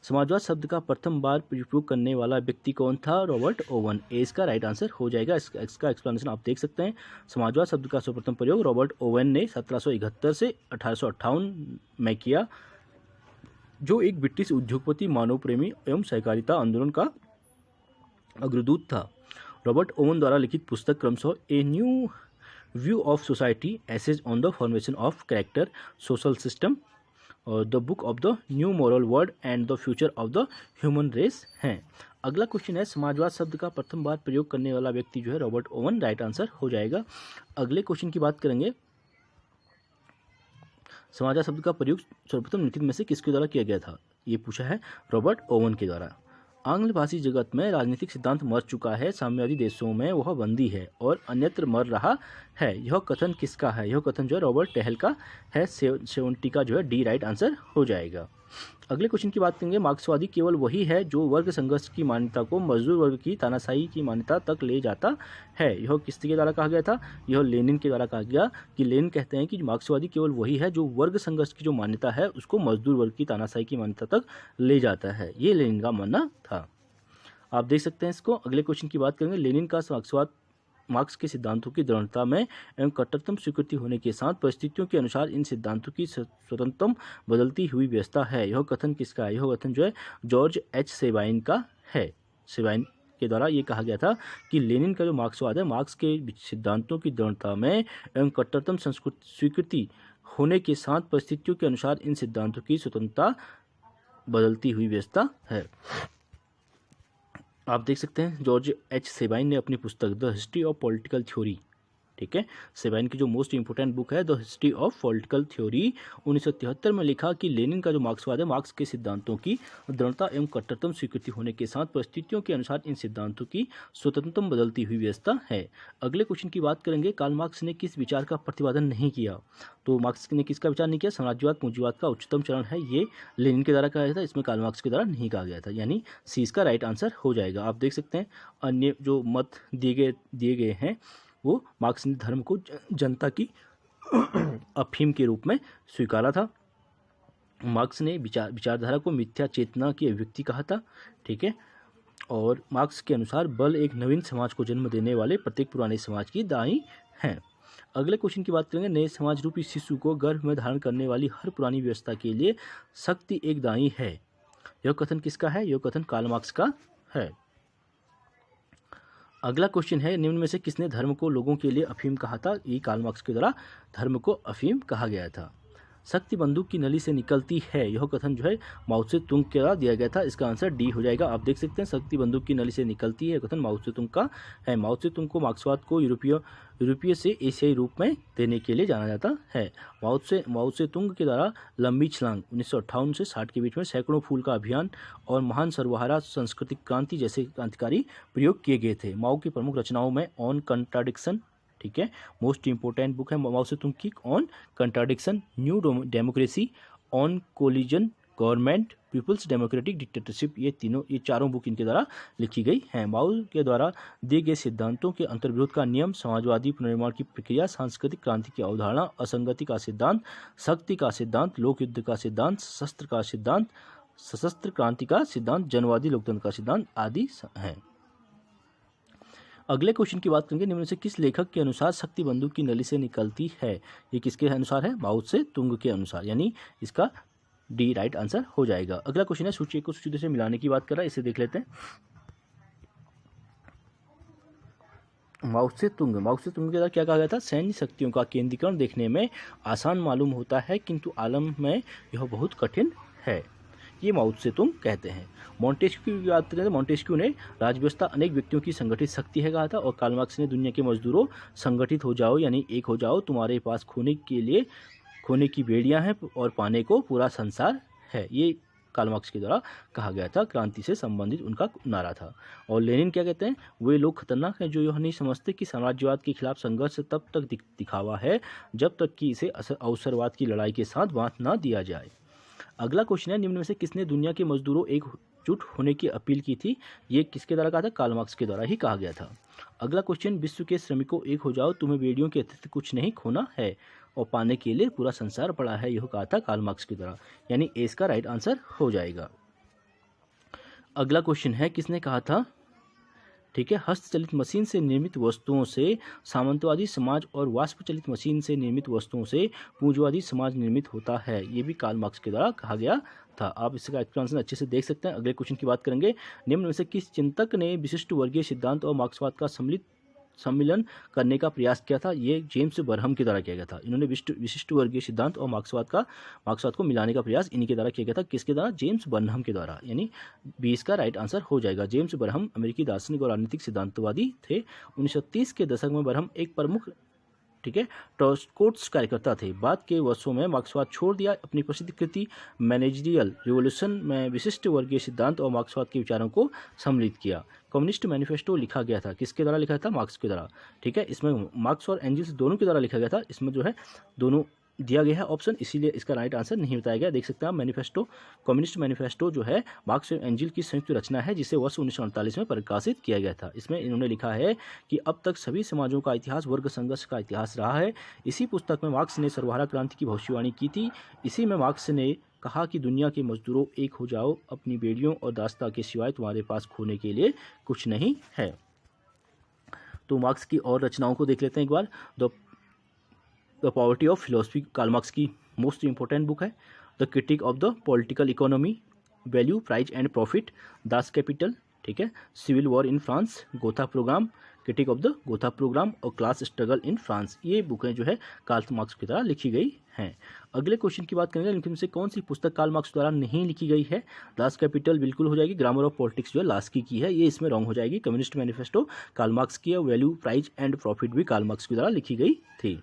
समाजवाद शब्द का प्रथम बार प्रयोग करने वाला व्यक्ति कौन था? रॉबर्ट ओवन, ए इसका राइट आंसर हो जाएगा। इसका एक्सप्लेनेशन आप देख सकते हैं। समाजवाद शब्द का सर्वप्रथम प्रयोग रॉबर्ट ओवन ने 1771 से 1858 में किया, जो एक ब्रिटिश उद्योगपति, मानव प्रेमी एवं सहकारिता आंदोलन का अग्रदूत था। रॉबर्ट ओवन द्वारा लिखित पुस्तक क्रमशः a new view of society, essays on the formation of character, social system और the book of the new moral world and the future of the human race हैं। अगला क्वेश्चन है, समाजवाद शब्द का प्रथम बार प्रयोग करने वाला व्यक्ति जो है रॉबर्ट ओवन, राइट आंसर हो जाएगा। अगले क्वेश्चन की बात करेंगे, समाजवाद शब्द का प्रयोग सर्वप्रथम निम्नलिखित में से किसके द्वारा किया गया था? ये पूछा है रॉबर्ट ओवन के द्वारा। आंग्ल भाषी जगत में राजनीतिक सिद्धांत मर चुका है, साम्यवादी देशों में वह बंदी है और अन्यत्र मर रहा है, यह कथन किसका है? यह कथन जो है रॉबर्ट टेहल का है। 70 का जो है डी राइट आंसर हो जाएगा। अगले क्वेश्चन की बात करेंगे, मार्क्सवादी केवल वही है जो वर्ग संघर्ष की मान्यता को मजदूर वर्ग की तानाशाही की मान्यता तक ले जाता है, यह किसके द्वारा कहा गया था? यह लेनिन के द्वारा कहा गया कि लेनिन कहते हैं कि मार्क्सवादी केवल वही है जो वर्ग संघर्ष की जो मान्यता है उसको मजदूर वर्ग की तानाशाही की मान्यता तक ले जाता है, ये लेनिन का मानना था। आप देख सकते हैं इसको। अगले क्वेश्चन की बात करेंगे, लेनिन का मार्क्स के सिद्धांतों की दृढ़ता में एवं कट्टरतम स्वीकृति होने के साथ परिस्थितियों के अनुसार इन सिद्धांतों की स्वतंत्रतम बदलती हुई व्यवस्था है। यह कथन किसका है? यह कथन जो है जॉर्ज एच सेबाइन का है। सेबाइन के द्वारा ये कहा गया था कि लेनिन का जो मार्क्सवाद है, मार्क्स के सिद्धांतों की दृढ़ता में एवं कट्टरतम स्वीकृति होने के साथ परिस्थितियों के अनुसार इन सिद्धांतों की स्वतंत्रता बदलती हुई व्यवस्था है। आप देख सकते हैं जॉर्ज एच सेबाइन ने अपनी पुस्तक the history of political theory, ठीक है, सेबाइन की जो मोस्ट इंपोर्टेंट बुक है the history of political theory, 1973 में लिखा कि लेनिन का जो मार्क्सवाद है, मार्क्स के सिद्धांतों की दृढ़ता एवं कट्टरतम स्वीकृति होने के साथ परिस्थितियों के अनुसार इन सिद्धांतों की स्वतंत्रतम बदलती हुई व्यवस्था है। अगले क्वेश्चन की बात करेंगे, कार्ल मार्क्स ने किस विचार का प्रतिपादन नहीं किया? तो मार्क्स ने किसका विचार नहीं किया? साम्राज्यवाद पूंजीवाद का उच्चतम चरण है, ये लेनिन के द्वारा कहा गया था, इसमें कार्ल मार्क्स के द्वारा नहीं कहा गया था, यानी सी इसका राइट आंसर हो जाएगा। आप देख सकते हैं अन्य जो मत दिए गए हैं वो मार्क्स ने धर्म को जनता की अफीम के रूप में स्वीकारा था। मार्क्स ने विचारधारा को मिथ्या चेतना की अभिव्यक्ति कहा था, ठीक है, और मार्क्स के अनुसार बल एक नवीन समाज को जन्म देने वाले प्रत्येक पुराने समाज की दाई हैं। अगले क्वेश्चन की बात करेंगे, नए समाज रूपी शिशु को गर्भ में धारण करने वाली हर पुरानी व्यवस्था के लिए शक्ति एक दाई है। यह कथन किसका है? यह कथन कार्ल मार्क्स का है। अगला क्वेश्चन है, निम्न में से किसने धर्म को लोगों के लिए अफीम कहा था? ये कार्ल मार्क्स के द्वारा धर्म को अफीम कहा गया था। शक्ति बंदूक की नली से निकलती है, यह कथन जो है माओ से तुंग के द्वारा दिया गया था, इसका आंसर डी हो जाएगा। आप देख सकते हैं शक्ति बंदूक की नली से निकलती है, कथन माओ से तुंग का है। माओ से तुंग को मार्क्सवाद को यूरोपीय से एशियाई रूप में देने के लिए जाना जाता है। माओ से तुंग के द्वारा लंबी छलांग 1958 से 60 के बीच में सैकड़ों फूल का अभियान और महान सर्वहारा सांस्कृतिक क्रांति जैसे क्रांतिकारी प्रयोग किए गए थे। माओ की प्रमुख रचनाओं में ऑन कंट्राडिक्शन, ठीक है, मोस्ट इंपोर्टेंट बुक है माओ से तुंग की, on contradiction, new democracy, on coalition government, people's democratic dictatorship, ये चारों बुक इनके द्वारा लिखी गई हैं। माओ के द्वारा दिए गए सिद्धांतों के अंतर्विरोध का नियम, समाजवादी पुनर्निर्माण की प्रक्रिया, सांस्कृतिक क्रांति की अवधारणा, असंगति का सिद्धांत, शक्ति का सिद्धांत, लोक युद्ध का सिद्धांत, सशस्त्र का सिद्धांत, सशस्त्र क्रांति का सिद्धांत, जनवादी लोकतंत्र का सिद्धांत आदि हैं। अगले क्वेश्चन की बात करेंगे, निम्न से किस लेखक के अनुसार शक्ति बंदूक की नली से निकलती है? ये किसके अनुसार है? माओ से तुंग के अनुसार, यानी इसका डी राइट आंसर हो जाएगा। अगला क्वेश्चन है, सूची को सूची दो से मिलाने की बात कर रहा है, इसे देख लेते हैं। माओ से तुंग के द्वारा क्या कहा गया था? सैन्य शक्तियों का केंद्रीकरण देखने में आसान मालूम होता है किंतु आलम में यह बहुत कठिन है, ये माओ से तुंग कहते हैं। मॉन्टेस्क्यू की बात करें तो मॉन्टेस्क्यू ने राज्यव्यवस्था अनेक व्यक्तियों की संगठित शक्ति है कहा था, और कार्ल मार्क्स ने दुनिया के मजदूरों संगठित हो जाओ यानी एक हो जाओ, तुम्हारे पास खोने की बेड़ियां हैं और पाने को पूरा संसार है, ये कार्ल मार्क्स के द्वारा कहा गया था। क्रांति से संबंधित उनका नारा था। और लेनिन क्या कहते हैं? वे लोग खतरनाक हैं जो यह नहीं समझते कि साम्राज्यवाद के खिलाफ संघर्ष तब तक दिखावा है जब तक कि इसे अवसरवाद की लड़ाई के साथ बांध ना दिया जाए। अगला क्वेश्चन है, निम्न में से किसने दुनिया के मजदूरों एकजुट होने की अपील की थी? ये किसके द्वारा कहा था? कार्ल मार्क्स के द्वारा ही कहा गया था। अगला क्वेश्चन, विश्व के श्रमिकों एक हो जाओ, तुम्हें बेड़ियों के अतिरिक्त कुछ नहीं खोना है और पाने के लिए पूरा संसार पड़ा है, यह कहा था कार्ल मार्क्स के द्वारा, यानी ए इसका राइट आंसर हो जाएगा। अगला क्वेश्चन है, किसने कहा था, ठीक है, हस्तचलित मशीन से निर्मित वस्तुओं से सामंतवादी समाज और वाष्पचलित मशीन से निर्मित वस्तुओं से पूंजीवादी समाज निर्मित होता है, ये भी कार्ल मार्क्स के द्वारा कहा गया था। आप इसका आंसर अच्छे से देख सकते हैं। अगले क्वेश्चन की बात करेंगे, निम्न में से किस चिंतक ने विशिष्ट वर्गीय सिद्धांत और मार्क्सवाद का सम्मिलन करने का प्रयास किया था? ये जेम्स बरहम के द्वारा किया गया था। इन्होंने विशिष्ट वर्गीय सिद्धांत और मार्क्सवाद को मिलाने का प्रयास इन्हीं के द्वारा किया गया था। किसके द्वारा? जेम्स बरहम के द्वारा, यानी 20 का राइट आंसर हो जाएगा। जेम्स बरहम अमेरिकी दार्शनिक और राजनीतिक सिद्धांतवादी थे। 1930 के दशक में बरहम एक प्रमुख, ठीक है, ट्रांसकोट्स कार्यकर्ता थे। बाद के वर्षों में मार्क्सवाद छोड़ दिया। अपनी प्रसिद्ध कृति मैनेजरियल रिवोल्यूशन में विशिष्ट वर्गीय सिद्धांत और मार्क्सवाद के विचारों को सम्मिलित किया। कम्युनिस्ट मैनिफेस्टो लिखा गया था, किसके द्वारा लिखा था? मार्क्स के द्वारा, ठीक है। इसमें मार्क्स और एंजिल्स दोनों के द्वारा लिखा गया था। इसमें जो है दोनों दिया गया है ऑप्शन, इसीलिए इसका राइट आंसर नहीं बताया गया। देख सकते हैं आप, मैनिफेस्टो, कम्युनिस्ट मैनिफेस्टो जो है मार्क्स और एंजिल की संयुक्त रचना है, जिसे वर्ष 1948 में प्रकाशित किया गया था। इसमें इन्होंने लिखा है कि अब तक सभी समाजों का इतिहास वर्ग संघर्ष का इतिहास रहा है। इसी पुस्तक में मार्क्स ने सर्वहारा क्रांति की भविष्यवाणी की थी। इसी में मार्क्स ने कहा कि दुनिया के मजदूरों एक हो जाओ, अपनी बेड़ियों और दास्ता के सिवाय तुम्हारे पास खोने के लिए कुछ नहीं है। तो मार्क्स की और रचनाओं को देख लेते हैं एक बार। The poverty of philosophy Karl Marx की मोस्ट इंपॉर्टेंट बुक है। The critique of the political economy, value price and profit, Das Kapital, ठीक है, civil war in France, Gotha programme, critique of the Gotha programme और क्लास स्ट्रगल इन फ्रांस। ये बुकें जो है कार्ल मार्क्स की तरह लिखी गई हैं। अगले क्वेश्चन की बात करेंगे, इनमें से कौन सी पुस्तक कार्ल मार्क्स द्वारा नहीं लिखी गई है? दास कैपिटल बिल्कुल हो जाएगी। ग्रामर ऑफ पॉलिटिक्स जो है लास्की की है, ये इसमें रॉन्ग हो जाएगी। कम्युनिस्ट मैनिफेस्टो कार्ल मार्क्स की है। वैल्यू प्राइज एंड प्रॉफिट भी कार्ल मार्क्स की द्वारा लिखी गई थी।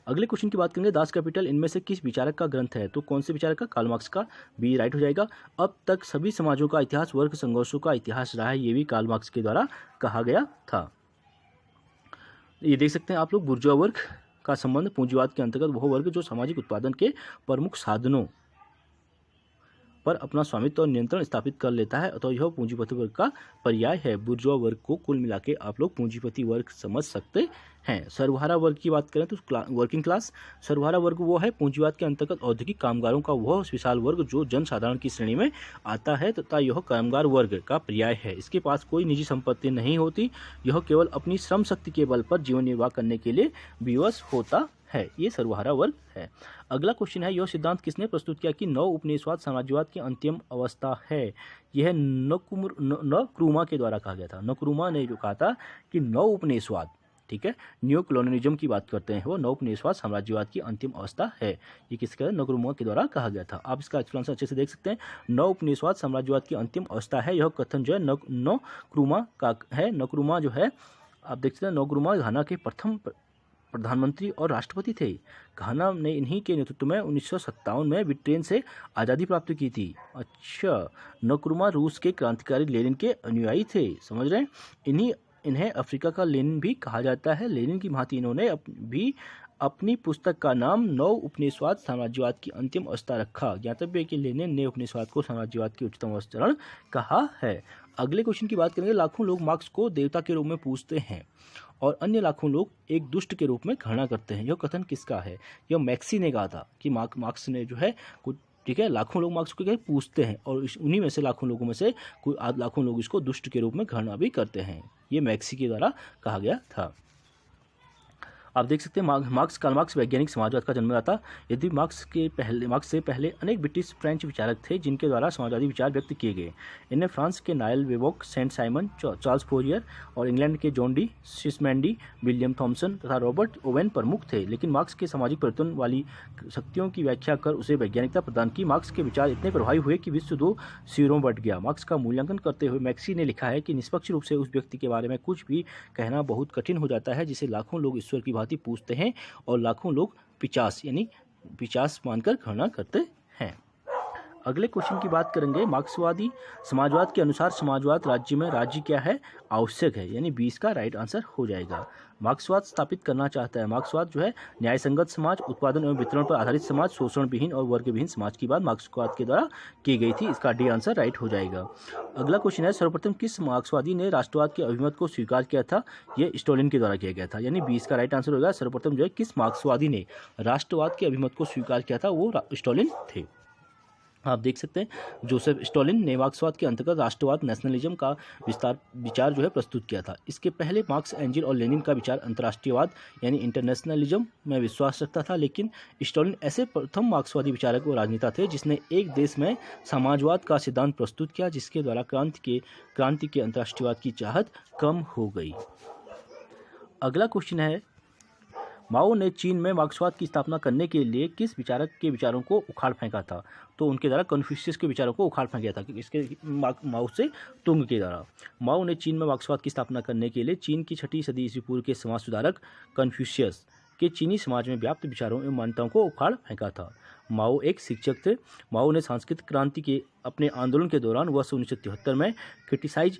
अगले क्वेश्चन की बात करेंगे, दास कैपिटल इनमें से किस विचारक का ग्रंथ है? तो कौन से विचारक का? कार्ल मार्क्स का, बी राइट हो जाएगा। अब तक सभी समाजों का इतिहास वर्ग संघर्षों का इतिहास रहा है, ये भी कार्ल मार्क्स के द्वारा कहा गया था। ये देख सकते हैं आप लोग, बुर्जुआ वर्ग का संबंध पूंजीवाद के अंतर्गत वह वर्ग जो सामाजिक उत्पादन के प्रमुख साधनों पर अपना स्वामित्व और नियंत्रण स्थापित कर लेता है, तो यह पूंजीपति वर्ग का पर्याय है। बुर्जुआ वर्ग को कुल मिला के आप लोग पूंजीपति वर्ग समझ सकते हैं। सर्वहारा वर्ग की बात करें तो वर्किंग क्लास, सर्वहारा वर्ग वो है पूंजीवाद के अंतर्गत औद्योगिक कामगारों का वह विशाल वर्ग जो जनसाधारण की श्रेणी में आता है तथा यह कामगार वर्ग का पर्याय है। इसके पास कोई निजी संपत्ति नहीं होती, यह केवल अपनी श्रम शक्ति के बल पर जीवन निर्वाह करने के लिए विवश होता है। ये सर्वहारा वर्ग है। अगला क्वेश्चन है, यह सिद्धांत किसने प्रस्तुत किया कि नव उपनिवेशवाद साम्राज्यवाद की अंतिम अवस्था है? यह नक्रुमा के द्वारा कहा गया था। नक्रुमा ने जो कहा था कि नव उपनिवेशवाद, ठीक है, न्यू कॉलोनिज्म की बात करते हैं, वो नव उपनिवेशवाद साम्राज्यवाद की अंतिम अवस्था है। ये किसके नक्रुमा के द्वारा कहा गया था। आप इसका एक्सप्लेनेशन अच्छे से देख सकते हैं। नव उपनिवेशवाद साम्राज्यवाद की अंतिम अवस्था है, यह कथन जो है नक्रुमा का है। नक्रुमा जो है आप देख सकते हैं, नक्रुमा घाना के प्रथम प्रधानमंत्री और राष्ट्रपति थे। घाना ने इन्हीं के नेतृत्व में 1957 में ब्रिटेन से आज़ादी प्राप्त की थी। अच्छा, नक्रुमा रूस के क्रांतिकारी लेनिन के अनुयायी थे, समझ रहे हैं। इन्हें अफ्रीका का लेनिन भी कहा जाता है। लेनिन की भांति इन्होंने भी अपनी पुस्तक का नाम नव उपनिवेशवाद साम्राज्यवाद की अंतिम अवस्था रखा। ज्ञातव्य है कि लेनिन ने उपनिवेशवाद को साम्राज्यवाद की उच्चतम चरण कहा है। अगले क्वेश्चन की बात करेंगे, लाखों लोग मार्क्स को देवता के रूप में पूजते हैं और अन्य लाखों लोग एक दुष्ट के रूप में घृणा करते हैं। यह कथन किसका है? यह मैक्सी ने कहा था कि मार्क्स ने जो है कुछ, ठीक है, लाखों लोग मार्क्स को पूजते हैं और उन्हीं में से लाखों लोगों में से कुछ लाखों लोग इसको दुष्ट के रूप में घृणा भी करते हैं। ये मैक्सी के द्वारा कहा गया था। आप देख सकते हैं कार्ल मार्क्स वैज्ञानिक समाजवाद का जन्मदाता। यदि मार्क्स से पहले अनेक ब्रिटिश फ्रेंच विचारक थे जिनके द्वारा समाजवादी विचार व्यक्त किए गए। इनमें फ्रांस के नायल वेवोक, सेंट साइमन, चार्ल्स फोरियर और इंग्लैंड के John de Sismondi, William Thompson तथा रॉबर्ट ओवेन प्रमुख थे। लेकिन मार्क्स के सामाजिक परिवर्तन वाली शक्तियों की व्याख्या कर उसे वैज्ञानिकता प्रदान की। मार्क्स के विचार इतने प्रभावी हुए कि विश्व दो सिरों बट गया। मार्क्स का मूल्यांकन करते हुए मैक्सी ने लिखा है कि निष्पक्ष रूप से उस व्यक्ति के बारे में कुछ भी कहना बहुत कठिन हो जाता है जिसे लाखों लोग ईश्वर की भांति पूजते हैं और लाखों लोग पिचास मानकर घृणा करते हैं। अगले क्वेश्चन की बात करेंगे, मार्क्सवादी समाजवाद के अनुसार समाजवाद राज्य में राज्य क्या है? आवश्यक है, यानी 20 का राइट आंसर हो जाएगा। मार्क्सवाद स्थापित करना चाहता है। मार्क्सवाद जो है न्याय संगत समाज, उत्पादन एवं वितरण पर आधारित समाज, शोषण विहीन और वर्ग विहीन समाज की बात मार्क्सवाद के द्वारा की गई थी। इसका डी आंसर राइट हो जाएगा। अगला क्वेश्चन है, सर्वप्रथम किस मार्क्सवादी ने राष्ट्रवाद के अभिमत को स्वीकार किया था? यह स्टोलिन के द्वारा किया गया था, यानी 20 का राइट आंसर होगा। सर्वप्रथम जो है किस मार्क्सवादी ने राष्ट्रवाद के अभिमत को स्वीकार किया था? वो स्टोलिन थे। आप देख सकते हैं जोसेफ स्टोलिन ने मार्क्सवाद के अंतर्गत राष्ट्रवाद नेशनलिज्म का विचार जो है प्रस्तुत किया था। इसके पहले मार्क्स, एंजिल और लेनिन का विचार अंतर्राष्ट्रीयवाद यानी इंटरनेशनलिज्म में विश्वास रखता था। लेकिन स्टोलिन ऐसे प्रथम मार्क्सवादी विचारक और राजनेता थे जिसने एक देश में समाजवाद का सिद्धांत प्रस्तुत किया, जिसके द्वारा क्रांति के अंतर्राष्ट्रीयवाद की चाहत कम हो गई। अगला क्वेश्चन है, माओ ने चीन में मार्क्सवाद की स्थापना करने के लिए किस विचारक के विचारों को उखाड़ फेंका था? तो उनके द्वारा कन्फ्यूशियस के विचारों को उखाड़ फेंका था। इसके माओ से तुंग के द्वारा माओ ने चीन में मार्क्सवाद की स्थापना करने के लिए चीन की 6वीं सदी ईस्वी पूर्व के समाज सुधारक कन्फ्यूशियस के चीनी समाज में व्याप्त विचारों एवं मान्यताओं को उखाड़ फेंका था। माओ एक शिक्षक थे। माओ ने सांस्कृतिक क्रांति के अपने आंदोलन के दौरान वर्ष 1973 में क्रिटिसाइज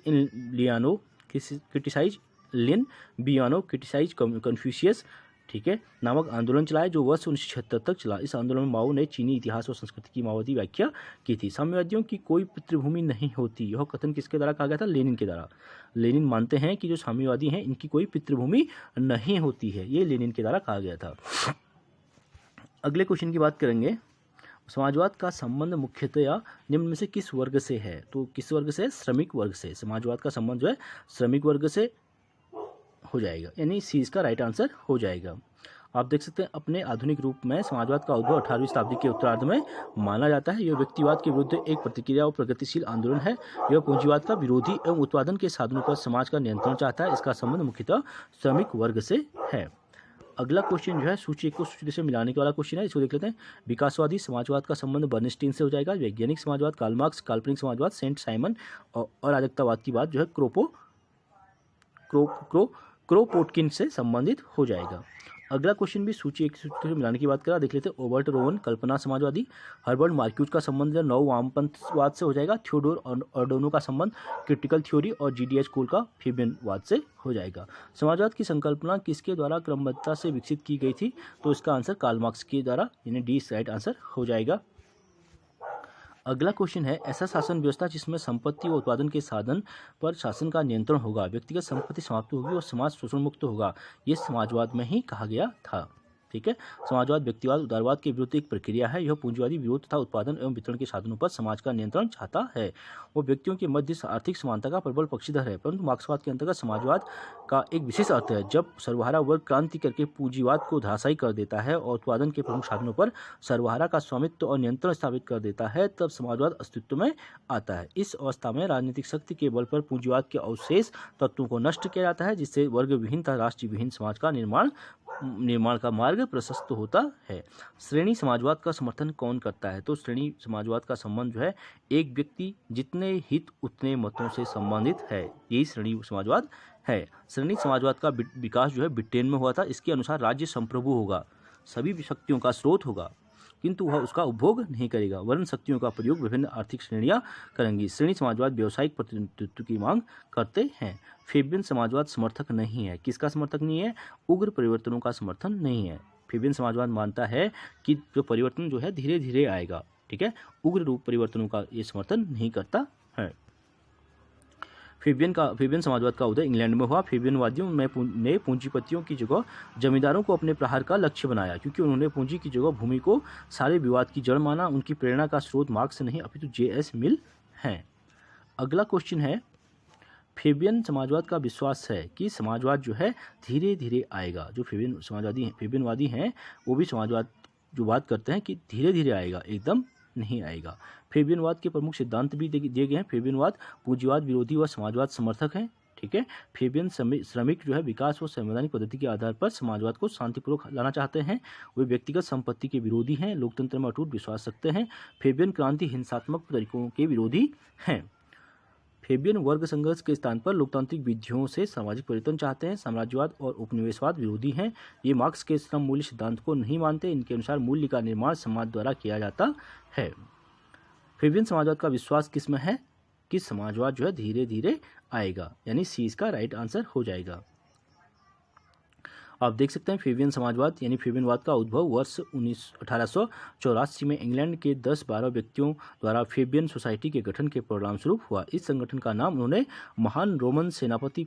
लिन बियानो क्रिटिसाइज कन्फ्यूशियस, ठीक है, नामक आंदोलन चलाया जो वर्ष 1976 तक चला। इस आंदोलन में माओ ने चीनी इतिहास और संस्कृति की माओवादी व्याख्या की थी। साम्यवादियों की कोई पितृभूमि नहीं होती, यह कथन किसके द्वारा कहा गया था? लेनिन के द्वारा। लेनिन मानते हैं कि जो साम्यवादी हैं इनकी कोई पितृभूमि नहीं होती है, ये लेनिन के द्वारा कहा गया था। अगले क्वेश्चन की बात करेंगे, समाजवाद का संबंध मुख्यतया निम्न में से किस वर्ग से है? तो किस वर्ग से? श्रमिक वर्ग से। समाजवाद का संबंध जो है श्रमिक वर्ग से हो जाएगा, यानी सी इसका राइट आंसर हो जाएगा। आप देख सकते हैं अपने आधुनिक रूप में समाजवाद का उद्भव 18वीं शताब्दी के उत्तरार्ध में माना जाता है। यह व्यक्तिवाद के विरुद्ध एक प्रतिक्रिया और प्रगतिशील आंदोलन है। यह पूंजीवाद का विरोधी एवं उत्पादन के साधनों पर समाज का नियंत्रण चाहता है। इसका संबंध मुख्यतः श्रमिक वर्ग से है। अगला क्वेश्चन जो है सूची को सूची से मिलाने वाला क्वेश्चन है, इसको देख लेते हैं। विकासवादी समाजवाद का संबंध बर्नस्टीन से हो जाएगा। वैज्ञानिक समाजवाद कार्ल मार्क्स, काल्पनिक समाजवाद सेंट साइमन और अराजकतावाद की बात जो है क्रोपोटकिन से संबंधित हो जाएगा। अगला क्वेश्चन भी सूची एक सूची से मिलाने की बात करा, देख लेते हैं। ओबर्ट रोवन कल्पना समाजवादी, हर्बर्ट मार्क्यूज का संबंध नव वामपंथवाद से हो जाएगा। थियोडोर अडोर्नो का संबंध क्रिटिकल थ्योरी और जीडीएच कोल का फेबियनवाद से हो जाएगा। समाजवाद की संकल्पना किसके द्वारा क्रमबद्धता से विकसित की गई थी? तो इसका आंसर कार्ल मार्क्स के द्वारा, यानी डी राइट आंसर हो जाएगा। अगला क्वेश्चन है, ऐसा शासन व्यवस्था जिसमें संपत्ति व उत्पादन के साधन पर शासन का नियंत्रण होगा, व्यक्तिगत संपत्ति समाप्त होगी और समाज शोषण मुक्त होगा, ये समाजवाद में ही कहा गया था। ठीक है, समाजवाद व्यक्तिवाद उदारवाद के विरुद्ध एक प्रक्रिया है। यह पूंजीवादी विरोध तथा उत्पादन एवं वितरण के साधनों पर समाज का नियंत्रण चाहता है। वो व्यक्तियों के मध्य आर्थिक समानता का प्रबल पक्षधर है, परंतु मार्क्सवाद के अंतर्गत समाजवाद का एक विशेष अर्थ है जब सर्वहारा वर्ग क्रांति करके पूंजीवाद को धराशायी कर देता है और उत्पादन के प्रमुख साधनों पर सर्वहारा का स्वामित्व और नियंत्रण स्थापित कर देता है, तब समाजवाद अस्तित्व में आता है। इस अवस्था में राजनीतिक शक्ति के बल पर पूंजीवाद के अवशेष तत्वों को नष्ट किया जाता है, जिससे वर्ग विहीन तथा राष्ट्र विहीन समाज का निर्माण का मार्ग प्रशस्त होता है। श्रेणी समाजवाद का समर्थन कौन करता है? तो श्रेणी समाजवाद का संबंध जो है एक व्यक्ति जितने हित उतने मतों से संबंधित है, यही श्रेणी समाजवाद है। श्रेणी समाजवाद का विकास जो है ब्रिटेन में हुआ था। इसके अनुसार राज्य संप्रभु होगा, सभी शक्तियों का स्रोत होगा, किंतु वह उसका उपभोग नहीं करेगा, वर्ण शक्तियों का प्रयोग विभिन्न आर्थिक श्रेणियां करेंगी। श्रेणी समाजवाद व्यावसायिक प्रतिनिधित्व की मांग करते हैं। फेबियन समाजवाद समर्थक नहीं है। किसका समर्थक नहीं है? उग्र परिवर्तनों का समर्थन नहीं है। फेबियन समाजवाद मानता है कि जो परिवर्तन जो है धीरे धीरे आएगा। ठीक है, उग्र रूप परिवर्तनों का ये समर्थन नहीं करता है। फेबियन समाजवाद का उदय इंग्लैंड में हुआ। फेबियनवादियों ने पूंजीपतियों की जगह जमींदारों को अपने प्रहार का लक्ष्य बनाया, क्योंकि उन्होंने पूंजी की जगह भूमि को सारे विवाद की जड़ माना। उनकी प्रेरणा का स्रोत मार्क्स नहीं अपितु जे.एस. मिल है। अगला क्वेश्चन है, फेबियन समाजवाद का विश्वास है कि समाजवाद जो है धीरे धीरे आएगा। जो फेबियनवादी हैं वो भी समाजवाद जो बात करते हैं कि धीरे धीरे आएगा, एकदम नहीं आएगा। फेबियनवाद के प्रमुख सिद्धांत भी दिए गए हैं। फेबियनवाद पूंजीवाद विरोधी व समाजवाद समर्थक है। ठीक है, फेबियन श्रमिक जो है विकास व संवैधानिक पद्धति के आधार पर समाजवाद को शांतिपूर्वक लाना चाहते हैं। वे व्यक्तिगत संपत्ति के विरोधी हैं, लोकतंत्र में अटूट विश्वास रखते हैं। फेबियन क्रांति हिंसात्मक तरीकों के विरोधी हैं। फेबियन वर्ग संघर्ष के स्थान पर लोकतांत्रिक विधियों से सामाजिक परिवर्तन चाहते हैं। साम्राज्यवाद और उपनिवेशवाद विरोधी हैं। ये मार्क्स के श्रम मूल्य सिद्धांत को नहीं मानते। इनके अनुसार मूल्य का निर्माण समाज द्वारा किया जाता है। फेबियन समाजवाद का विश्वास किसमें है? कि समाजवाद जो है धीरे धीरे आएगा, यानी सी इसका राइट आंसर हो जाएगा। आप देख सकते हैं फेबियन समाजवाद यानी फेबियनवाद का उद्भव वर्ष 1884 में इंग्लैंड के 10-12 व्यक्तियों द्वारा फेबियन सोसाइटी के गठन के परिणामस्वरूप हुआ। इस संगठन का नाम उन्होंने महान रोमन सेनापति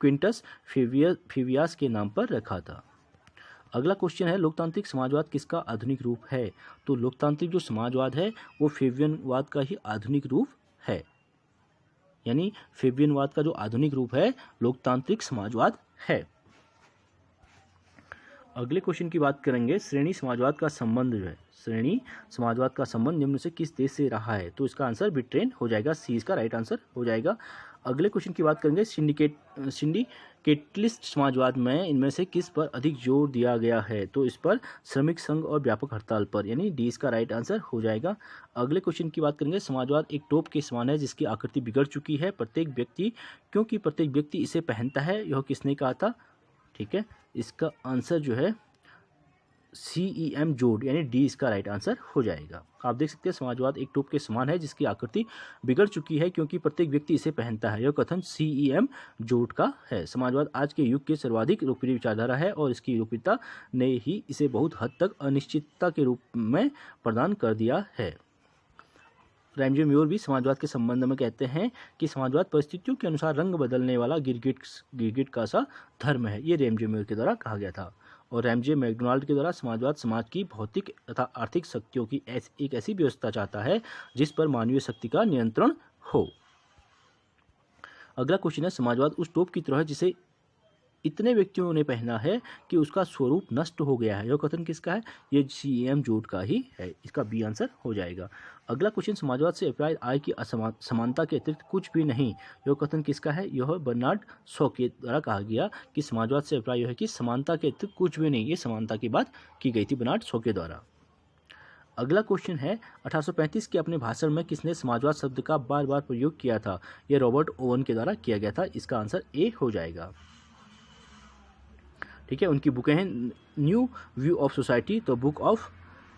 क्विंटस फेबियस के नाम पर रखा था। अगला क्वेश्चन है, लोकतांत्रिक समाजवाद किसका आधुनिक रूप है? तो लोकतांत्रिक जो समाजवाद है वो फेबियनवाद का ही आधुनिक रूप है, यानी फेबियनवाद का जो आधुनिक रूप है लोकतांत्रिक समाजवाद है। अगले क्वेश्चन की बात करेंगे, श्रेणी समाजवाद का संबंध जो है, श्रेणी समाजवाद का संबंध निम्न से किस देश से रहा है? तो इसका आंसर ब्रिटेन हो जाएगा, सी इसका राइट आंसर हो जाएगा। अगले क्वेश्चन की बात करेंगे, सिंडिकेटलिस्ट समाजवाद में इनमें से किस पर अधिक जोर दिया गया है? तो इस पर श्रमिक संघ और व्यापक हड़ताल पर, यानी डी इसका राइट आंसर हो जाएगा। अगले क्वेश्चन की बात करेंगे, समाजवाद एक टोप के समान है जिसकी आकृति बिगड़ चुकी है क्योंकि प्रत्येक व्यक्ति इसे पहनता है, यह किसने कहा था? ठीक है, इसका आंसर जो है CEM जोड, यानी डी इसका राइट आंसर हो जाएगा। आप देख सकते हैं समाजवाद एक टोप के समान है जिसकी आकृति बिगड़ चुकी है क्योंकि प्रत्येक व्यक्ति इसे पहनता है, यह कथन CEM जोड का है। समाजवाद आज के युग के सर्वाधिक लोकप्रिय विचारधारा है और इसकी लोकप्रियता ने ही इसे बहुत हद तक अनिश्चितता के रूप में प्रदान कर दिया है। रैमजे म्योर भी समाजवाद के संबंध में कहते हैं कि समाजवाद परिस्थितियों के अनुसार रंग बदलने वाला गिरगिट का सा धर्म है। ये रैमजे म्योर के द्वारा कहा गया था। और रैमजे मैकडोनाल्ड के द्वारा समाजवाद समाज की भौतिक तथा आर्थिक शक्तियों की एक ऐसी व्यवस्था चाहता है जिस पर मानवीय शक्ति का नियंत्रण हो। अगला क्वेश्चन है, समाजवाद उस टोप की तरह है जिसे इतने व्यक्तियों ने पहना है कि उसका स्वरूप नष्ट हो गया है। यह कथन किसका है? ये CM जूड का ही है। इसका बी आंसर हो जाएगा। अगला क्वेश्चन, समाजवाद से अभिप्राय आय की समानता के अतिरिक्त कुछ भी नहीं। यह कथन किसका है? यह बर्नार्ड शॉ के द्वारा कहा गया कि समाजवाद से अभिप्राय यह है कि समानता के अतिरिक्त कुछ भी नहीं। ये समानता की बात की गई थी बर्नार्ड शॉ के द्वारा। अगला क्वेश्चन है, 1835 के अपने भाषण में किसने समाजवाद शब्द का बार बार प्रयोग किया था? यह रॉबर्ट ओवन के द्वारा किया गया था। इसका आंसर ए हो जाएगा। ठीक है, उनकी बुकें हैं new view of society, the book of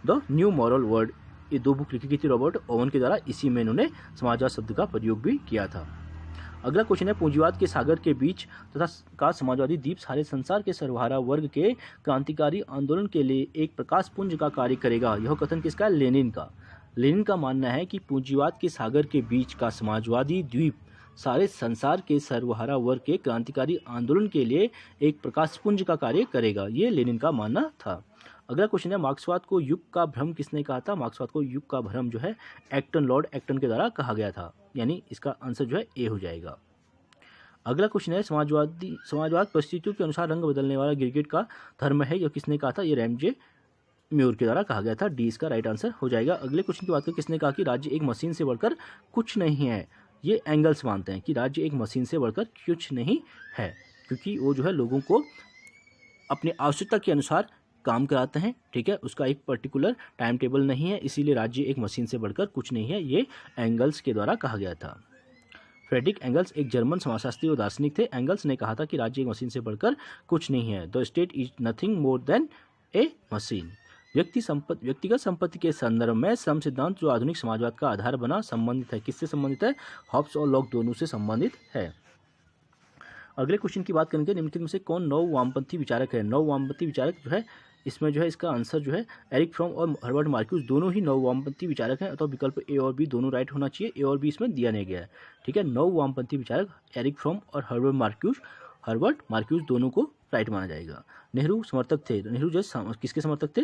the new moral world. ये 2 बुक लिखी गई थी रॉबर्ट ओवन के द्वारा। इसी में इन्होंने समाजवाद शब्द का प्रयोग भी किया था। अगला क्वेश्चन है, पूंजीवाद के सागर के बीच तथा का समाजवादी द्वीप सारे संसार के सर्वहारा वर्ग के क्रांतिकारी आंदोलन के लिए एक प्रकाश पुंज का कार्य करेगा। यह कथन किसका है? लेनिन का। लेनिन का मानना है कि पूंजीवाद के सागर के बीच का समाजवादी द्वीप सारे संसार के सर्वहारा वर्ग के क्रांतिकारी आंदोलन के लिए एक प्रकाश पुंज का कार्य करेगा। ये लेनिन का मानना था। अगला क्वेश्चन है, मार्क्सवाद को युग का भ्रम किसने कहा था? मार्क्सवाद को युग का भ्रम जो है एक्टन, लॉर्ड एक्टन के द्वारा कहा गया था। यानी इसका आंसर जो है ए हो जाएगा। अगला क्वेश्चन है, समाजवाद परिस्थितियों के अनुसार रंग बदलने वाला गिरगिट का धर्म है। यह किसने कहा था? ये रैमजे म्यूर के द्वारा कहा गया था। डी इसका राइट आंसर हो जाएगा। अगले क्वेश्चन की बात करें, किसने कहा कि राज्य एक मशीन से बढ़कर कुछ नहीं है? ये एंगल्स मानते हैं कि राज्य एक मशीन से बढ़कर कुछ नहीं है, क्योंकि वो जो है लोगों को अपनी आवश्यकता के अनुसार काम कराते हैं। ठीक है, उसका एक पर्टिकुलर टाइम टेबल नहीं है, इसीलिए राज्य एक मशीन से बढ़कर कुछ नहीं है। ये एंगल्स के द्वारा कहा गया था। फ्रेडरिक एंगल्स एक जर्मन समाजशास्त्री और दार्शनिक थे। एंगल्स ने कहा था कि राज्य एक मशीन से बढ़कर कुछ नहीं है। The state is nothing more than A machine. व्यक्तिगत संपत्ति के संदर्भ में श्रम सिद्धांत जो आधुनिक समाजवाद का आधार बना संबंधित है। किससे संबंधित है? हॉब्स और लॉक दोनों से संबंधित है। अगले क्वेश्चन की बात करेंगे, निम्नलिखित में से कौन नव वामपंथी विचारक है? नव वामपंथी विचारक जो है इसमें जो है इसका आंसर जो है एरिक फ्रॉम और हर्बर्ट मार्क्यूस दोनों ही नव वामपंथी विचारक हैं। अथवा विकल्प ए और बी दोनों राइट होना चाहिए। ए और बी इसमें दिया नहीं गया है। ठीक है, नव वामपंथी विचारक एरिक फ्रॉम और हर्बर्ट मार्क्यूस दोनों को राइट माना जाएगा। नेहरू समर्थक थे। नेहरू जो किसके समर्थक थे?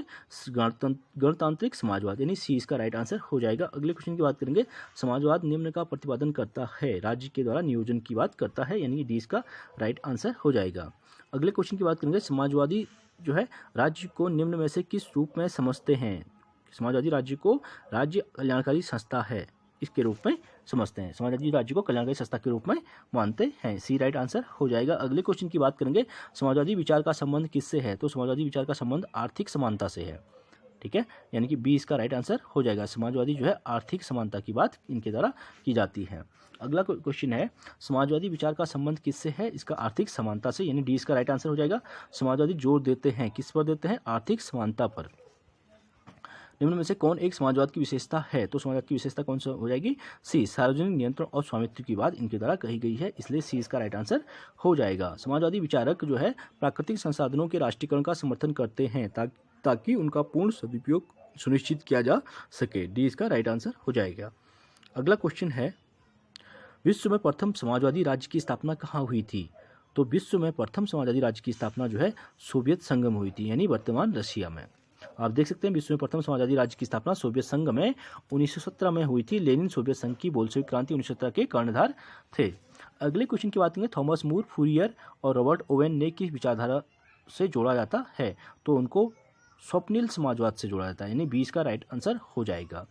गणतांत्रिक समाजवाद, यानी सी इसका राइट आंसर हो जाएगा। अगले क्वेश्चन की बात करेंगे, समाजवाद निम्न का प्रतिपादन करता है। राज्य के द्वारा नियोजन की बात करता है, यानी डी इसका राइट आंसर हो जाएगा। अगले क्वेश्चन की बात करेंगे, समाजवादी जो है राज्य को निम्न में से किस रूप में समझते हैं? समाजवादी राज्य को राज्य कल्याणकारी संस्था है इसके रूप में समझते हैं। समाजवादी राज्य को कल्याणकारी संस्था के रूप में मानते हैं। सी राइट आंसर हो जाएगा। अगले क्वेश्चन की बात करेंगे, समाजवादी विचार का संबंध किससे है? तो समाजवादी विचार का संबंध आर्थिक समानता से है। ठीक है, यानी कि बी इसका राइट आंसर हो जाएगा। समाजवादी जो है आर्थिक समानता की बात इनके द्वारा की जाती है। अगला क्वेश्चन है, समाजवादी विचार का संबंध किससे है? इसका आर्थिक समानता से, यानी डी इसका राइट आंसर हो जाएगा। समाजवादी जोर देते हैं, किस पर देते हैं? आर्थिक समानता पर। निम्न में से कौन एक समाजवाद की विशेषता है? तो समाजवाद की विशेषता कौन सा हो जाएगी? सी, सार्वजनिक नियंत्रण और स्वामित्व की बात इनके द्वारा कही गई है, इसलिए सी इसका राइट आंसर हो जाएगा। समाजवादी विचारक जो है प्राकृतिक संसाधनों के राष्ट्रीयकरण का समर्थन करते हैं ताकि उनका पूर्ण सदुपयोग सुनिश्चित किया जा सके। डी इसका राइट आंसर हो जाएगा। अगला क्वेश्चन है, विश्व में प्रथम समाजवादी राज्य की स्थापना कहाँ हुई थी? तो विश्व में प्रथम समाजवादी राज्य की स्थापना जो है सोवियत संघ में हुई थी, यानी वर्तमान रशिया में। आप देख सकते हैं विश्व में प्रथम समाजवादी राज्य की स्थापना सोवियत संघ में 1917 में हुई थी। लेनिन सोवियत संघ की बोल्शेविक क्रांति 1917 के कर्णधार थे। अगले क्वेश्चन की बात करेंगे, थॉमस मूर, फूरियर और रॉबर्ट ओवेन ने किस विचारधारा से जोड़ा जाता है? तो उनको स्वप्निल समाजवाद से जोड़ा जाता है, यानी 20 का राइट आंसर हो जाएगा।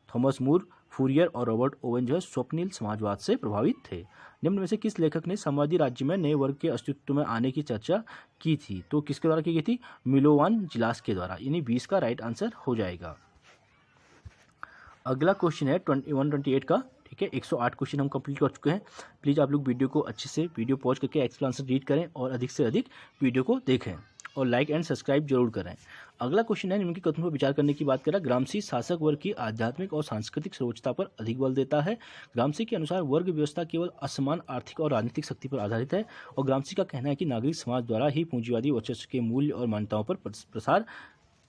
थॉमस मूर, फूरियर और रॉबर्ट ओवेन जो है स्वप्निल समाजवाद से प्रभावित थे। निम्न में से किस लेखक ने समाजवादी राज्य में नए वर्ग के अस्तित्व में आने की चर्चा की थी? तो किसके द्वारा की गई थी? मिलोवान जिलास के द्वारा, यानी 20 का राइट आंसर हो जाएगा। अगला क्वेश्चन है 128 का। ठीक है, 108 क्वेश्चन हम कंप्लीट कर चुके हैं। प्लीज़ आप लोग वीडियो को अच्छे से वीडियो पॉज करके एक्सप्लेनेशन रीड करें और अधिक से अधिक वीडियो को देखें और लाइक एंड सब्सक्राइब जरूर करें। अगला क्वेश्चन है, निम्न के कथनों पर विचार करने की बात करें। ग्रामसी शासक वर्ग की आध्यात्मिक और सांस्कृतिक सर्वोच्चता पर अधिक बल देता है। ग्रामसी के अनुसार वर्ग व्यवस्था केवल असमान आर्थिक और राजनीतिक शक्ति पर आधारित है और ग्रामसी का कहना है कि नागरिक समाज द्वारा ही पूंजीवादी वर्चस्व के मूल्य और मान्यताओं पर प्रसार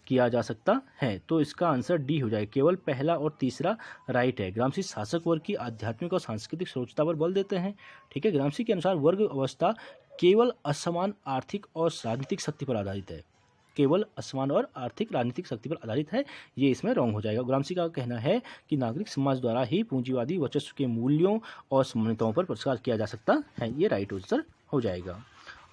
किया जा सकता है। तो इसका आंसर डी हो जाएगा। केवल पहला और तीसरा राइट है। ग्रामसी शासक वर्ग की आध्यात्मिक और सांस्कृतिक सर्वोच्चता पर बल देते हैं। ठीक है, ग्रामसी के अनुसार वर्ग व्यवस्था केवल असमान आर्थिक और राजनीतिक शक्ति पर आधारित है। केवल असमान और आर्थिक राजनीतिक शक्ति पर आधारित है, ये इसमें रॉन्ग हो जाएगा। ग्रामसी का कहना है कि नागरिक समाज द्वारा ही पूंजीवादी वर्चस्व के मूल्यों और मान्यताओं पर प्रसार किया जा सकता है, ये राइट आंसर हो जाएगा।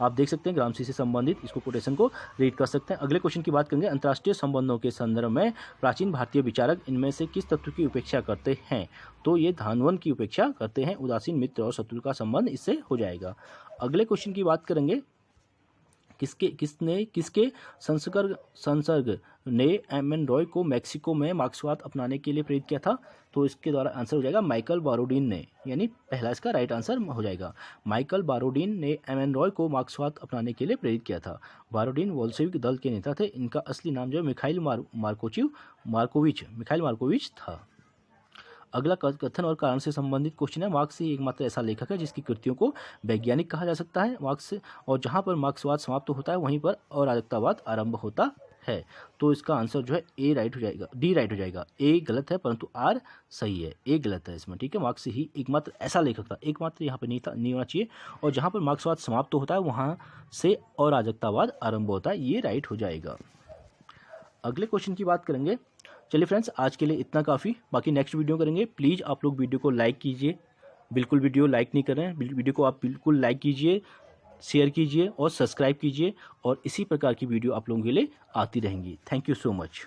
आप देख सकते हैं ग्रामसी से संबंधित इसको कोटेशन को रीड कर सकते हैं। अगले क्वेश्चन की बात करेंगे, अंतर्राष्ट्रीय संबंधों के संदर्भ में प्राचीन भारतीय विचारक इनमें से किस तत्व की उपेक्षा करते हैं? तो ये धानवन की उपेक्षा करते हैं। उदासीन, मित्र और शत्रु का संबंध इससे हो जाएगा। अगले क्वेश्चन की बात करेंगे, किसके संसर्ग ने एम.एन. रॉय को मैक्सिको में मार्क्सवाद अपनाने के लिए प्रेरित किया था? तो इसके द्वारा आंसर हो जाएगा माइकल बारोडीन ने, यानी पहला इसका राइट आंसर हो जाएगा। माइकल बारोडीन ने एम.एन. रॉय को मार्क्सवाद अपनाने के लिए प्रेरित किया था। बारोडीन बोल्शेविक दल के नेता थे। इनका असली नाम जो है मिखाइल मार्कोविच था। अगला कथन और कारण से संबंधित क्वेश्चन है, मार्क्स ही एकमात्र ऐसा लेखक है जिसकी कृतियों को वैज्ञानिक कहा जा सकता है। मार्क्स और जहाँ पर मार्क्सवाद समाप्त होता है वहीं पर अराजकतावाद आरंभ होता है। तो इसका आंसर जो है ए राइट हो जाएगा, डी राइट हो जाएगा। ए गलत है परंतु आर सही है, ए गलत है इसमें, ठीक है। मार्क्स ही एकमात्र ऐसा लेखक था, एकमात्र यहाँ पर नहीं होना चाहिए। और जहाँ पर मार्क्सवाद समाप्त होता है वहाँ से अराजकतावाद आरंभ होता है, ये राइट हो जाएगा। अगले क्वेश्चन की बात करेंगे। चलिए फ्रेंड्स, आज के लिए इतना काफ़ी, बाकी नेक्स्ट वीडियो करेंगे। प्लीज़ आप लोग वीडियो को लाइक कीजिए, बिल्कुल वीडियो लाइक नहीं कर रहे हैं, वीडियो को आप बिल्कुल लाइक कीजिए, शेयर कीजिए और सब्सक्राइब कीजिए, और इसी प्रकार की वीडियो आप लोगों के लिए आती रहेंगी। Thank you so much.